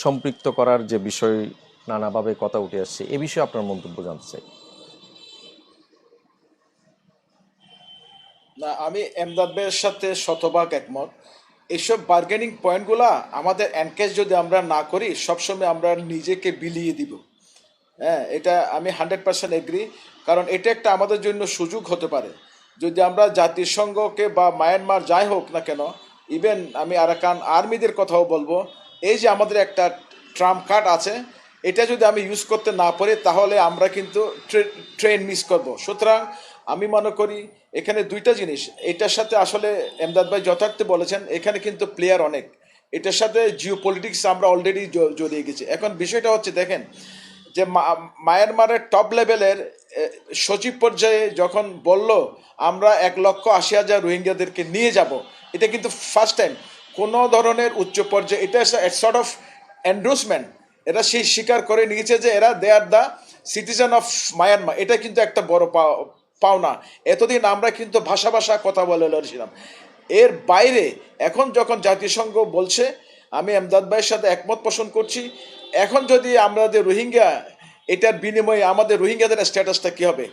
সম্পৃক্ত করার যে বিষয় নানাভাবে কথা উঠে আসছে, এ বিষয়ে আপনার মন্তব্য জানতে চাই। না, আমি এমদাদ ভাইয়ের সাথে শতভাগ একমত। এইসব বার্গেনিং পয়েন্টগুলা আমাদের এনকেজ যদি আমরা না করি, সবসময় আমরা নিজেকে বিলিয়ে দিব। হ্যাঁ, এটা আমি 100% এগ্রি, কারণ এটা একটা আমাদের জন্য সুযোগ হতে পারে। যদি আমরা জাতিসংঘকে বা মায়ানমার যাই হোক না কেন, ইভেন আমি আরাকান আর্মিদের কথাও বলবো, এই যে আমাদের একটা ট্রাম্প কার্ড আছে, এটা যদি আমি ইউজ করতে না পারি, তাহলে আমরা কিন্তু ট্রেন মিস করব। সুতরাং আমি মনে করি এখানে দুইটা জিনিস, এটার সাথে আসলে এমদাদ ভাই যথার্থ বলেছেন, এখানে কিন্তু প্লেয়ার অনেক, এটার সাথে জিও পলিটিক্স আমরা অলরেডি জড়িয়ে গেছি। এখন বিষয়টা হচ্ছে দেখেন যে মায়ানমারের টপ লেভেলের সচিব পর্যায়ে যখন বলল আমরা 1,80,000 রোহিঙ্গাদেরকে নিয়ে যাব, এটা কিন্তু ফার্স্ট টাইম কোনো ধরনের উচ্চ পর্যায়ে, এটা সর্ট অফ এন্ডোর্সমেন্ট, এরা সেই স্বীকার করে নিয়েছে যে এরা they are the citizen of Myanmar. এটা কিন্তু একটা বড় পাওনা। এতদিন আমরা কিন্তু ভাষা কথা বলে লড়ছিলাম, এর বাইরে এখন যখন জাতিসংঘ বলছে, আমি এমদাদ ভাইয়ের সাথে একমত পোষণ করছি। এখন যদি আমাদের রোহিঙ্গা, এটার বিনিময়ে আমাদের রোহিঙ্গাদের স্ট্যাটাসটা কী হবে,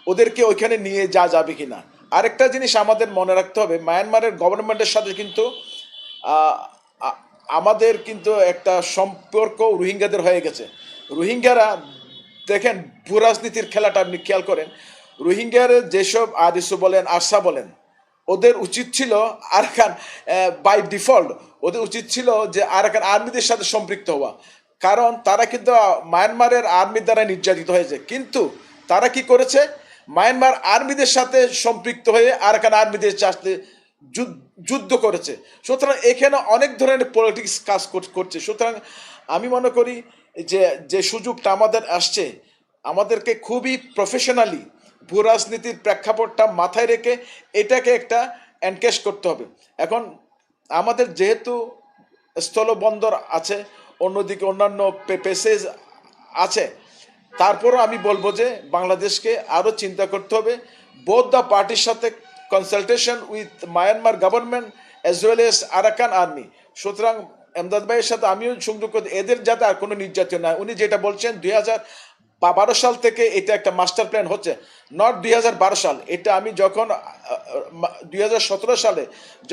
ওদেরকে ওইখানে নিয়ে যাবে কি না। আরেকটা জিনিস আমাদের মনে রাখতে হবে, মায়ানমারের গভর্নমেন্টের সাথে কিন্তু আমাদের কিন্তু একটা সম্পর্ক রোহিঙ্গাদের হয়ে গেছে। রোহিঙ্গারা দেখেন, ভূরাজনীতির খেলাটা আপনি খেয়াল করেন, রোহিঙ্গার যেসব আদিসু বলেন, আরসা বলেন, ওদের উচিত ছিল আরাকান বাই ডিফল্ট ওদের উচিত ছিল যে আরাকান আর্মিদের সাথে সম্পৃক্ত হওয়া, কারণ তারা কিন্তু মায়ানমারের আর্মির দ্বারা নির্যাতিত হয়েছে। কিন্তু তারা কি করেছে, মায়ানমার আর্মিদের সাথে সম্পৃক্ত হয়ে আরাকান আর্মিদের সাথে যুদ্ধ করেছে। সুতরাং এখানে অনেক ধরনের পলিটিক্স কাজ করছে। সুতরাং আমি মনে করি যে যে সুযোগটা আমাদের আসছে, আমাদেরকে খুবই প্রফেশনালি ভূ রাজনীতির প্রেক্ষাপটটা মাথায় রেখে এটাকে একটা এনকেশ করতে হবে। এখন আমাদের যেহেতু স্থলবন্দর আছে, অন্যদিকে অন্যান্য পেসেজ আছে, তারপরও আমি বলবো যে বাংলাদেশকে আরও চিন্তা করতে হবে বোথ দ্য পার্টির সাথে consultation with Myanmar government as well as Arakan army. সুতরাং এমদাদ ভাইয়ের সাথে আমিও সংযোগ করি, এদের যাতে আর কোনো নির্যাতন না। উনি যেটা বলছেন 2012 সাল থেকে এটা একটা মাস্টার প্ল্যান হচ্ছে, নট 2012 সাল। এটা আমি যখন 2017 সালে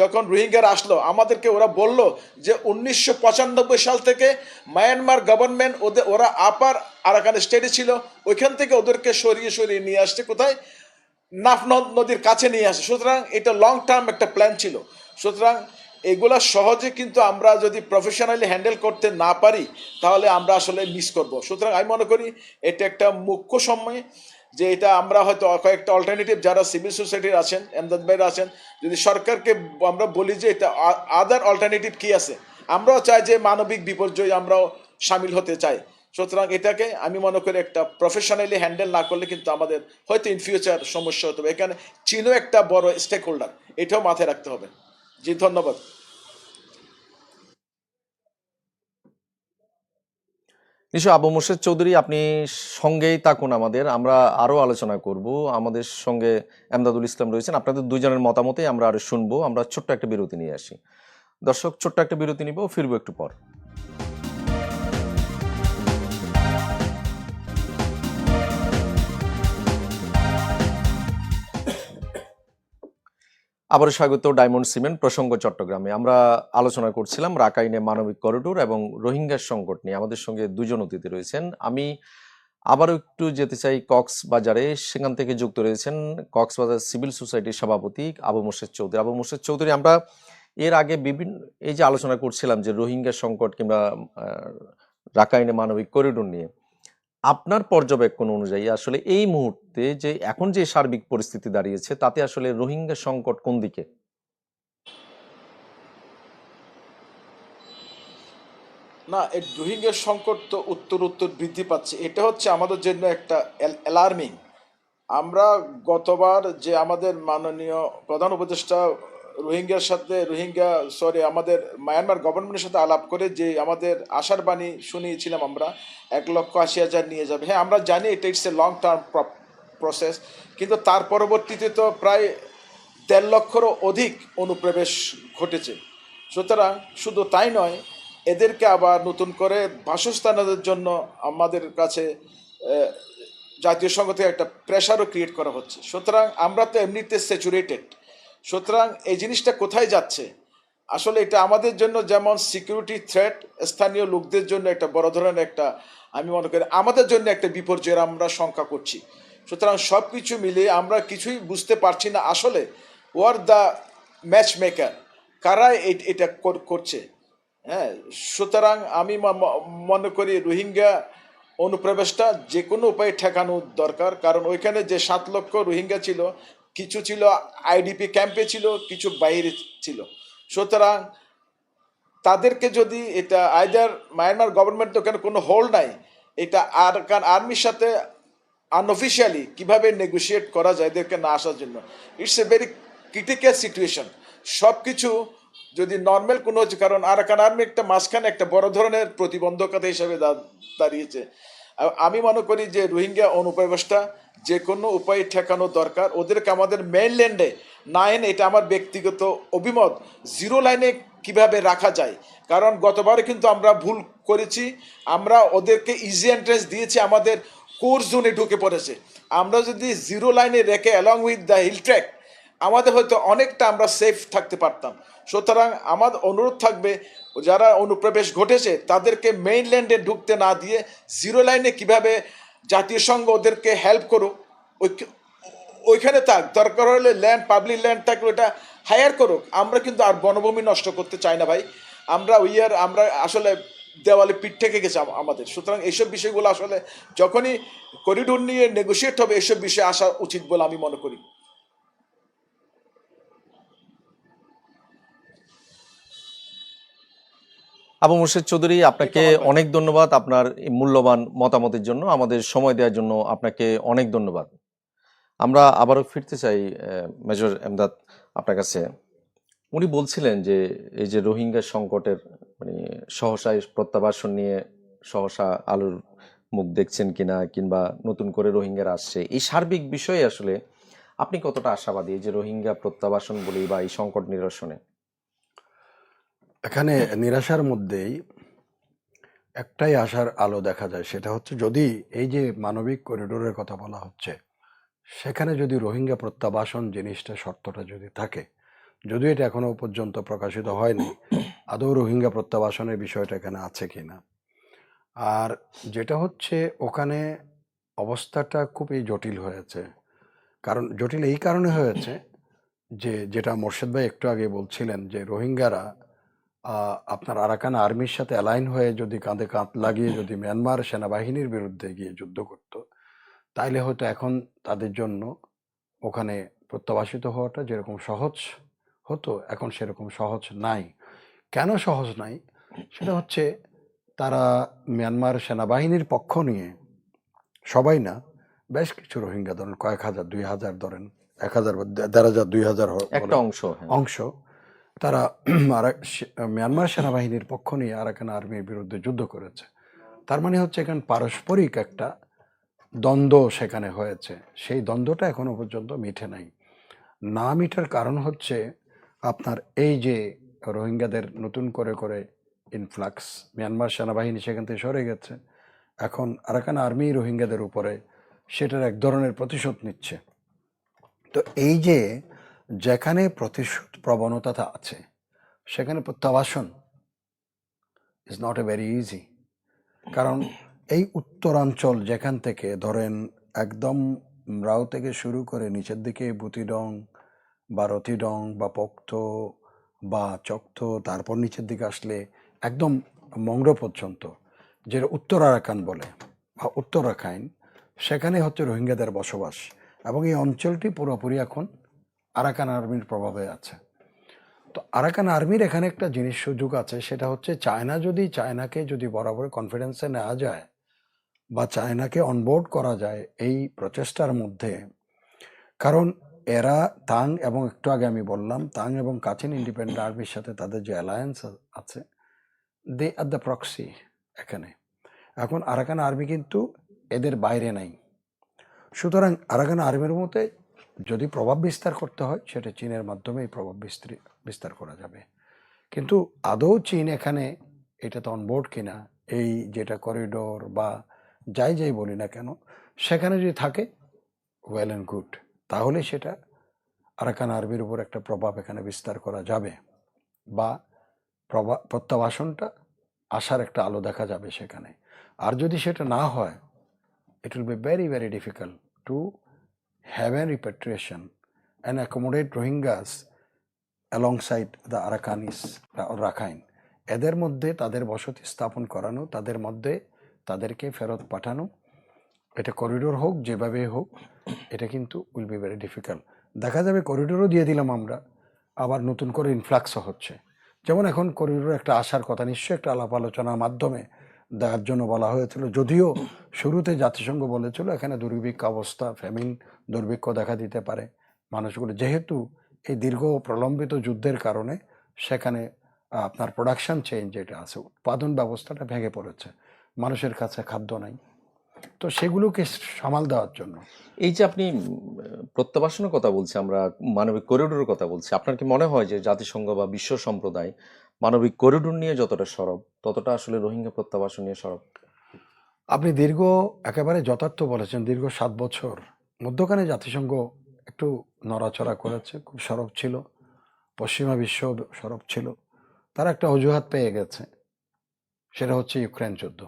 যখন রোহিঙ্গারা আসলো, আমাদেরকে ওরা বলল যে 1995 সাল থেকে মায়ানমার গভর্নমেন্ট ওরা আপার আরাকান স্টেটে ছিল, ওইখান থেকে ওদেরকে সরিয়ে নিয়ে আসছে কোথায়, নাফ নদীর কাছে নিয়ে আসে। সুতরাং এটা লং টার্ম একটা প্ল্যান ছিল। সুতরাং এগুলা সহজে কিন্তু আমরা যদি প্রফেশনালি হ্যান্ডেল করতে না পারি তাহলে আমরা আসলে মিস করব। সুতরাং আমি মনে করি এটা একটা মুখ্য সময় যে এটা আমরা হয়তো কয়েকটা অল্টারনেটিভ যারা সিভিল সোসাইটির আছেন, এমদাদ ভাইরা আছেন, যদি সরকারকে আমরা বলি যে এটা আদার অল্টারনেটিভ কি আছে, আমরাও চাই যে মানবিক বিপর্যয় আমরাও সামিল হতে চাই। সুতরাং এটাকে আমি মনে করি একটা প্রফেশনালি হ্যান্ডেল না করলে কিন্তু আমাদের হয়তো ইন ফিউচার সমস্যা হতে হবে। এখানে চীনও একটা বড় স্টেক হোল্ডার, এটাও মাথায় রাখতে হবে। জি, ধন্যবাদ। নিশ্চয় আবু মোর্শেদ চৌধুরী, আপনি সঙ্গেই থাকুন আমাদের, আমরা আরো আলোচনা করব। আমাদের সঙ্গে এমদাদুল ইসলাম রয়েছেন, আপনাদের দুজনের মতামতে আমরা আরো শুনবো। আমরা ছোট্ট একটা বিরতি নিয়ে আসি। দর্শক, ছোট্ট একটা বিরতি নিব, ফিরবো একটু পর। আবারও স্বাগত ডায়মন্ড সিমেন্ট প্রসঙ্গ চট্টগ্রামে। আমরা আলোচনা করছিলাম রাখাইনে মানবিক করিডোর এবং রোহিঙ্গার সংকট নিয়ে। আমাদের সঙ্গে দুজন অতিথি রয়েছেন। আমি আবারও একটু যেতে চাই কক্সবাজারে, সেখান থেকে যুক্ত রয়েছেন কক্সবাজার সিভিল সোসাইটির সভাপতি আবু মোর্শেদ চৌধুরী। আবু মোর্শেদ চৌধুরী, আমরা এর আগে এই যে আলোচনা করছিলাম যে রোহিঙ্গা সংকট কিংবা রাখাইনে মানবিক করিডোর নিয়ে, আপনার পর্যবেক্ষণ অনুযায়ী আসলে এই মুহূর্তে যে এখন যে সার্বিক পরিস্থিতি দাঁড়িয়েছে তাতে আসলে রোহিঙ্গা সংকট কোন দিকে? না, এই রোহিঙ্গার সংকট তো উত্তর বৃদ্ধি পাচ্ছে। এটা হচ্ছে আমাদের জন্য একটা অ্যালার্মিং। আমরা গতবার যে আমাদের মাননীয় প্রধান উপদেষ্টা আমাদের মায়ানমার গভর্নমেন্টের সাথে আলাপ করে যে আমাদের আশার বাণী শুনিয়েছিলাম, আমরা 1,80,000 নিয়ে যাবে। হ্যাঁ, আমরা জানি এটা it's a long term process, কিন্তু তার পরবর্তীতে তো প্রায় 1.5 লক্ষেরও অধিক অনুপ্রবেশ ঘটেছে। সুতরাং শুধু তাই নয়, এদেরকে আবার নতুন করে বাসস্থানের জন্য আমাদের কাছে জাতীয় সংঘ থেকে একটা প্রেশারও ক্রিয়েট করা হচ্ছে। সুতরাং আমরা তো এমনিতে স্যাচুরেটেড। সুতরাং এই জিনিসটা কোথায় যাচ্ছে, আসলে এটা আমাদের জন্য যেমন সিকিউরিটি থ্রেট, স্থানীয় লোকদের জন্য একটা বড় ধরনের একটা, আমি মনে করি আমাদের জন্য একটা বিপর্যয়ের আমরা শঙ্কা করছি। সুতরাং সব কিছু মিলিয়ে আমরা কিছুই বুঝতে পারছি না আসলে ওয়ার দ্য ম্যাচ মেকার, কারা এটা করছে। হ্যাঁ, সুতরাং আমি মনে করি রোহিঙ্গা অনুপ্রবেশটা যে কোনো উপায়ে ঠেকানো দরকার। কারণ ওইখানে যে 7 লক্ষ রোহিঙ্গা ছিল, কিছু ছিল আইডিপি ক্যাম্পে ছিল, কিছু বাইরে ছিল। সুতরাং তাদেরকে যদি এটা আইদার মায়ানমার গভর্নমেন্ট, তো ওখানে কোনো হোল্ড নাই, এটা আরাকান আর্মির সাথে আনঅফিসিয়ালি কিভাবে নেগোশিয়েট করা যায় এদেরকে না আসার জন্য। It's a very critical situation. সব কিছু যদি নর্মাল কোনো হচ্ছে, কারণ আরাকান আর্মি একটা মাঝখানে একটা বড় ধরনের প্রতিবন্ধকতা হিসাবে দাঁড়িয়েছে। আমি মনে করি যে রোহিঙ্গা অনুপ্রবেশটা যে কোনো উপায়ে ঠেকানো দরকার। ওদেরকে আমাদের মেইনল্যান্ডে না এনে, এটা আমার ব্যক্তিগত অভিমত, 0 লাইনে কিভাবে রাখা যায়। কারণ গতবারে কিন্তু আমরা ভুল করেছি, আমরা ওদেরকে ইজি এন্ট্রেন্স দিয়েছি, আমাদের কোর জোনে ঢুকে পড়েছে। আমরা যদি 0 লাইনে রেখে along with the hill track, আমাদের হয়তো অনেকটা আমরা সেফ থাকতে পারতাম। সুতরাং আমার অনুরোধ থাকবে, যারা অনুপ্রবেশ ঘটেছে তাদেরকে মেইনল্যান্ডে ঢুকতে না দিয়ে 0 লাইনে কিভাবে জাতীয় সংঘ ওদেরকে হেল্প করুক, ওইখানে থাক। দরকার হলে ল্যান্ড, পাবলিক ল্যান্ড থাকলে ওটা হায়ার করুক, আমরা কিন্তু আর বনভূমি নষ্ট করতে চাই না ভাই। আমরা আমরা আসলে দেওয়ালে পিঠ থেকে গেছে আমাদের। সুতরাং এইসব বিষয়গুলো আসলে যখনই করিডোর নিয়ে নেগোশিয়েট হবে এসব বিষয়ে আসা উচিত বলে আমি মনে করি। আবু মোর্শেদ চৌধুরী, আপনাকে আমার ভাই। অনেক ধন্যবাদ আপনার এই মূল্যবান মতামতের জন্য, আমাদের সময় দেওয়ার জন্য আপনাকে অনেক ধন্যবাদ। আমরা আবারও ফিরতে চাই মেজর এমদাদ আপনার কাছে। উনি বলছিলেন যে এই যে রোহিঙ্গা সংকটের মানে সহসায় প্রত্যাবাসন নিয়ে সহসা আলুর মুখ দেখছেন কিনা, কিংবা নতুন করে রোহিঙ্গারা আসছে, এই সার্বিক বিষয়ে আসলে আপনি কতটা আশাবাদী এই যে রোহিঙ্গা প্রত্যাবাসন বলি বা এই সংকট নিরসনে? এখানে নিরাশার মধ্যেই একটাই আশার আলো দেখা যায়, সেটা হচ্ছে যদি এই যে মানবিক করিডোরের কথা বলা হচ্ছে সেখানে যদি রোহিঙ্গা প্রত্যাবাসন জিনিসটা শর্তটা যদি থাকে, যদিও এটা এখনো পর্যন্ত প্রকাশিত হয়নি আদৌ রোহিঙ্গা প্রত্যাবাসনের বিষয়টা এখানে আছে কিনা। আর যেটা হচ্ছে ওখানে অবস্থাটা খুবই জটিল হয়েছে। কারণ জটিল এই কারণে হয়েছে যে যেটা মোর্শেদ ভাই একটু আগে বলছিলেন যে রোহিঙ্গারা আপনার আরাকান আর্মির সাথে অ্যালাইন হয়ে যদি কাঁধে কাঁধ লাগিয়ে যদি মিয়ানমার সেনাবাহিনীর বিরুদ্ধে গিয়ে যুদ্ধ করত, তাইলে হয়তো এখন তাদের জন্য ওখানে প্রত্যাবাসিত হওয়াটা যেরকম সহজ হতো এখন সেরকম সহজ নাই। কেন সহজ নাই? সেটা হচ্ছে তারা মিয়ানমার সেনাবাহিনীর পক্ষ নিয়ে, সবাই না, বেশ কিছু রোহিঙ্গা ধরেন কয়েক হাজার, 2000 ধরেন, 1000 বা 1500, 2000 একটা অংশ, হ্যাঁ। অংশ তারা মিয়ানমার সেনাবাহিনীর পক্ষ নিয়ে আরাকান আর্মির বিরুদ্ধে যুদ্ধ করেছে। তার মানে হচ্ছে এখানে পারস্পরিক একটা দ্বন্দ্ব সেখানে হয়েছে। সেই দ্বন্দ্বটা এখনো পর্যন্ত মিটে নাই। না মিটার কারণ হচ্ছে আপনার এই যে রোহিঙ্গাদের নতুন করে করে ইনফ্লাক্স, মিয়ানমার সেনাবাহিনী সেখান থেকে সরে গেছে, এখন আরাকান আর্মি রোহিঙ্গাদের উপরে সেটার এক ধরনের প্রতিশোধ নিচ্ছে। তো এই যে যেখানে প্রতিশোধ প্রবণতা আছে সেখানে প্রত্যাবাসন is not a very easy. কারণ এই উত্তরাঞ্চল যেখান থেকে ধরেন একদম রাও থেকে শুরু করে নিচের দিকে বুতিডং বা রতিডং বা পোক্তো বা চকথো, তারপর নিচের দিকে আসলে একদম মংড়ো পর্যন্ত, যেটা উত্তর আরাকান বলে বা উত্তর রাখাইন, সেখানে হচ্ছে রোহিঙ্গাদের বসবাস। এবং এই অঞ্চলটি পুরোপুরি এখন আরাকান আর্মির প্রভাবে আছে। তো আরাকান আর্মির এখানে একটা জিনিস সুযোগ আছে, সেটা হচ্ছে চায়নাকে যদি বরাবর কনফিডেন্সে নেওয়া যায় বা চায়নাকে অনবোর্ড করা যায় এই প্রচেষ্টার মধ্যে। কারণ এরা তাং এবং একটু আগে আমি বললাম তাং এবং কাচিন ইন্ডিপেন্ডেন্ট আর্মির সাথে তাদের যে অ্যালায়েন্স আছে, দে আর দ্য প্রক্সি এখানে। এখন আরাকান আর্মি কিন্তু এদের বাইরে নাই। সুতরাং আরাকান আর্মির মধ্যে যদি প্রভাব বিস্তার করতে হয় সেটা চীনের মাধ্যমেই প্রভাব বিস্তার করা যাবে। কিন্তু আদৌ চীন এখানে এটাতে অনবোর্ড কিনা, এই যেটা করিডোর বা যাই বলি না কেন, সেখানে যদি থাকে ওয়েল অ্যান্ড গুড, তাহলে সেটা আরাকান আর্মির উপর একটা প্রভাব এখানে বিস্তার করা যাবে বা প্রত্যাবাসনটা আসার একটা আলো দেখা যাবে সেখানে। আর যদি সেটা না হয়, it will be very, very difficult to have a repatriation and accommodate Rohingyas alongside the Arakanis or Rakhine. এদের মধ্যে তাদের বসতি স্থাপন করানো, তাদের মধ্যে তাদেরকে ফেরত পাঠানো, এটা করিডোর হোক যেভাবে হোক, এটা কিন্তু উইল বি ভেরি ডিফিকাল্ট। দেখা যাবে করিডোরও দিয়ে দিলাম আমরা, আবার নতুন করে ইনফ্লাক্সও হচ্ছে। যেমন এখন করিডোর একটা আসার কথা, নিশ্চয়ই একটা আলাপ আলোচনার মাধ্যমে দেওয়ার জন্য বলা হয়েছিল, যদিও শুরুতে জাতিসংঘ বলেছিল এখানে দুর্ভিক্ষ অবস্থা, ফ্যামিন দুর্ভিক্ষ দেখা দিতে পারে মানুষগুলো, যেহেতু এই দীর্ঘ প্রলম্বিত যুদ্ধের কারণে সেখানে আপনার প্রোডাকশন চেঞ্জ যেটা আছে, উৎপাদন ব্যবস্থাটা ভেঙে পড়েছে, মানুষের কাছে খাদ্য নাই। তো সেগুলোকে সামাল দেওয়ার জন্য এই যে আপনি প্রত্যাবাসনের কথা বলছি, আমরা মানবিক করিডোরের কথা বলছি, আপনার কি মনে হয় যে জাতিসংঘ বা বিশ্ব সম্প্রদায় মানবিক করিডোর নিয়ে যতটা সরব ততটা আসলে রোহিঙ্গা প্রত্যাবাসন নিয়ে সরব? আপনি একেবারে যথার্থ বলেছেন, দীর্ঘ 7 বছর মধ্যখানে জাতিসংঘ একটু নড়াচড়া করেছে, খুব সরব ছিল, পশ্চিমা বিশ্ব সরব ছিল। তারা একটা অজুহাত পেয়ে গেছে, সেটা হচ্ছে ইউক্রেন যুদ্ধ,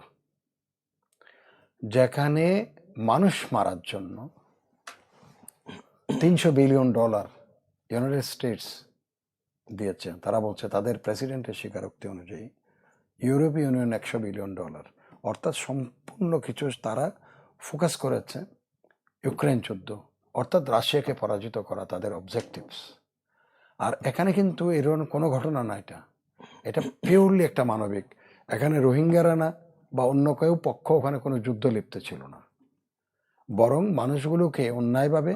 যেখানে মানুষ মারার জন্য $300 বিলিয়ন ইউনাইটেড স্টেটস দিয়েছে, তারা বলছে তাদের প্রেসিডেন্টের স্বীকারোক্তি অনুযায়ী ইউরোপীয় ইউনিয়ন $100 বিলিয়ন, অর্থাৎ সম্পূর্ণ কিছু তারা ফোকাস করেছে ইউক্রেন যুদ্ধ, অর্থাৎ রাশিয়াকে পরাজিত করা তাদের অবজেক্টিভস। আর এখানে কিন্তু এরকম কোনো ঘটনা না, এটা পিওরলি একটা মানবিক। এখানে রোহিঙ্গারা না বা অন্য কেউ পক্ষ ওখানে কোনো যুদ্ধ লিপ্ত ছিল না, বরং মানুষগুলোকে অন্যায়ভাবে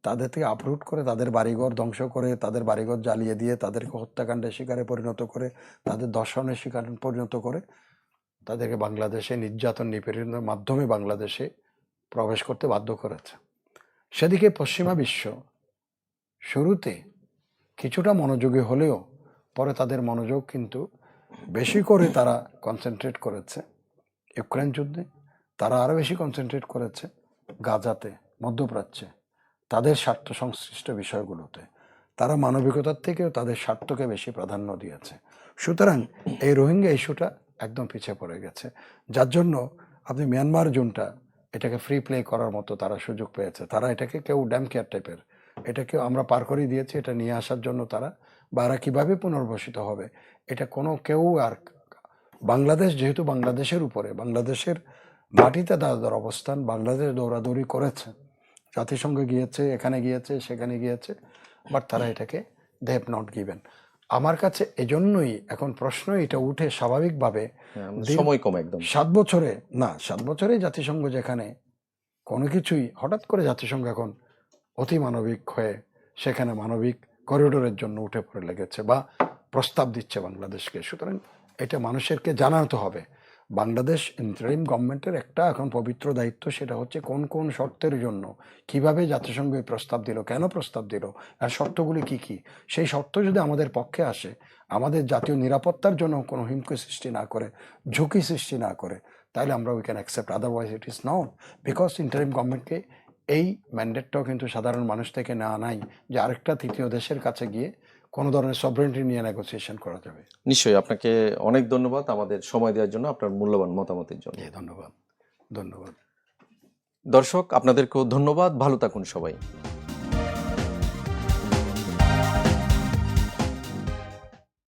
তাদের থেকে আপরুট করে, তাদের বাড়িঘর ধ্বংস করে, তাদের বাড়িঘর জ্বালিয়ে দিয়ে, তাদেরকে হত্যাকাণ্ডের শিকারে পরিণত করে, তাদের ধর্ষণের শিকারে পরিণত করে, তাদেরকে বাংলাদেশে নির্যাতন নিপীড়নের মাধ্যমে বাংলাদেশে প্রবেশ করতে বাধ্য করেছে। সেদিকে পশ্চিমা বিশ্ব শুরুতে কিছুটা মনোযোগী হলেও পরে তাদের মনোযোগ কিন্তু বেশি করে তারা কনসেন্ট্রেট করেছে ইউক্রেন যুদ্ধে, তারা আরও বেশি কনসেন্ট্রেট করেছে গাজাতে, মধ্যপ্রাচ্যে, তাদের স্বার্থ সংশ্লিষ্ট বিষয়গুলোতে। তারা মানবিকতার থেকেও তাদের স্বার্থকে বেশি প্রাধান্য দিয়েছে। সুতরাং এই রোহিঙ্গা ইস্যুটা একদম পিছিয়ে পড়ে গেছে, যার জন্য আপনি মিয়ানমার জুনটা এটাকে ফ্রি প্লে করার মতো তারা সুযোগ পেয়েছে। তারা এটাকে কেউ ড্যাম কেয়ার টাইপের, এটাকে আমরা পার করে দিয়েছি, এটা নিয়ে আসার জন্য তারা বা এরা কীভাবে পুনর্বাসিত হবে এটা কোনো কেউ আর, বাংলাদেশ যেহেতু বাংলাদেশের উপরে, বাংলাদেশের মাটিতে তাদের অবস্থান, বাংলাদেশ দৌড়াদৌড়ি করেছে, জাতিসংঘে গিয়েছে, এখানে গিয়েছে, সেখানে গিয়েছে, বাট তারা এটাকে দে হ্যাভ নট গিভেন। আমার কাছে এজন্যই এখন প্রশ্ন এটা উঠে স্বাভাবিকভাবে, সময় কম একদম 7 বছরে না, 7 বছরে জাতিসংঘ যেখানে কোনো কিছুই হঠাৎ করে জাতিসংঘ এখন অতি মানবিক হয়ে সেখানে মানবিক করিডোরের জন্য উঠে পড়ে লেগেছে বা প্রস্তাব দিচ্ছে বাংলাদেশকে। সুতরাং এটা মানুষেরকে জানাতে হবে। বাংলাদেশ ইন্টারিম গভর্নমেন্টের একটা এখন পবিত্র দায়িত্ব, সেটা হচ্ছে কোন কোন শর্তের জন্য কিভাবে জাতিসংঘ এই প্রস্তাব দিল, কেন প্রস্তাব দিল, আর শর্তগুলি কি কি। সেই শর্ত যদি আমাদের পক্ষে আসে, আমাদের জাতীয় নিরাপত্তার জন্য কোনো হুমকি সৃষ্টি না করে, ঝুঁকি সৃষ্টি না করে, তাহলে আমরা we can accept, otherwise it is not. Because interim গভর্নমেন্টকে এই ম্যান্ডেটটাও কিন্তু সাধারণ মানুষ থেকে নেওয়া নাই যে আরেকটা তৃতীয় দেশের কাছে গিয়ে কোনো ধরনের সভরেন্টি নিয়ে নেগোসিয়েশন করা যাবে। নিশ্চয়ই, আপনাকে অনেক ধন্যবাদ আমাদের সময় দেওয়ার জন্য, আপনার মূল্যবান মতামতের জন্য। ধন্যবাদ। দর্শক, আপনাদেরকেও ধন্যবাদ। ভালো থাকুন সবাই।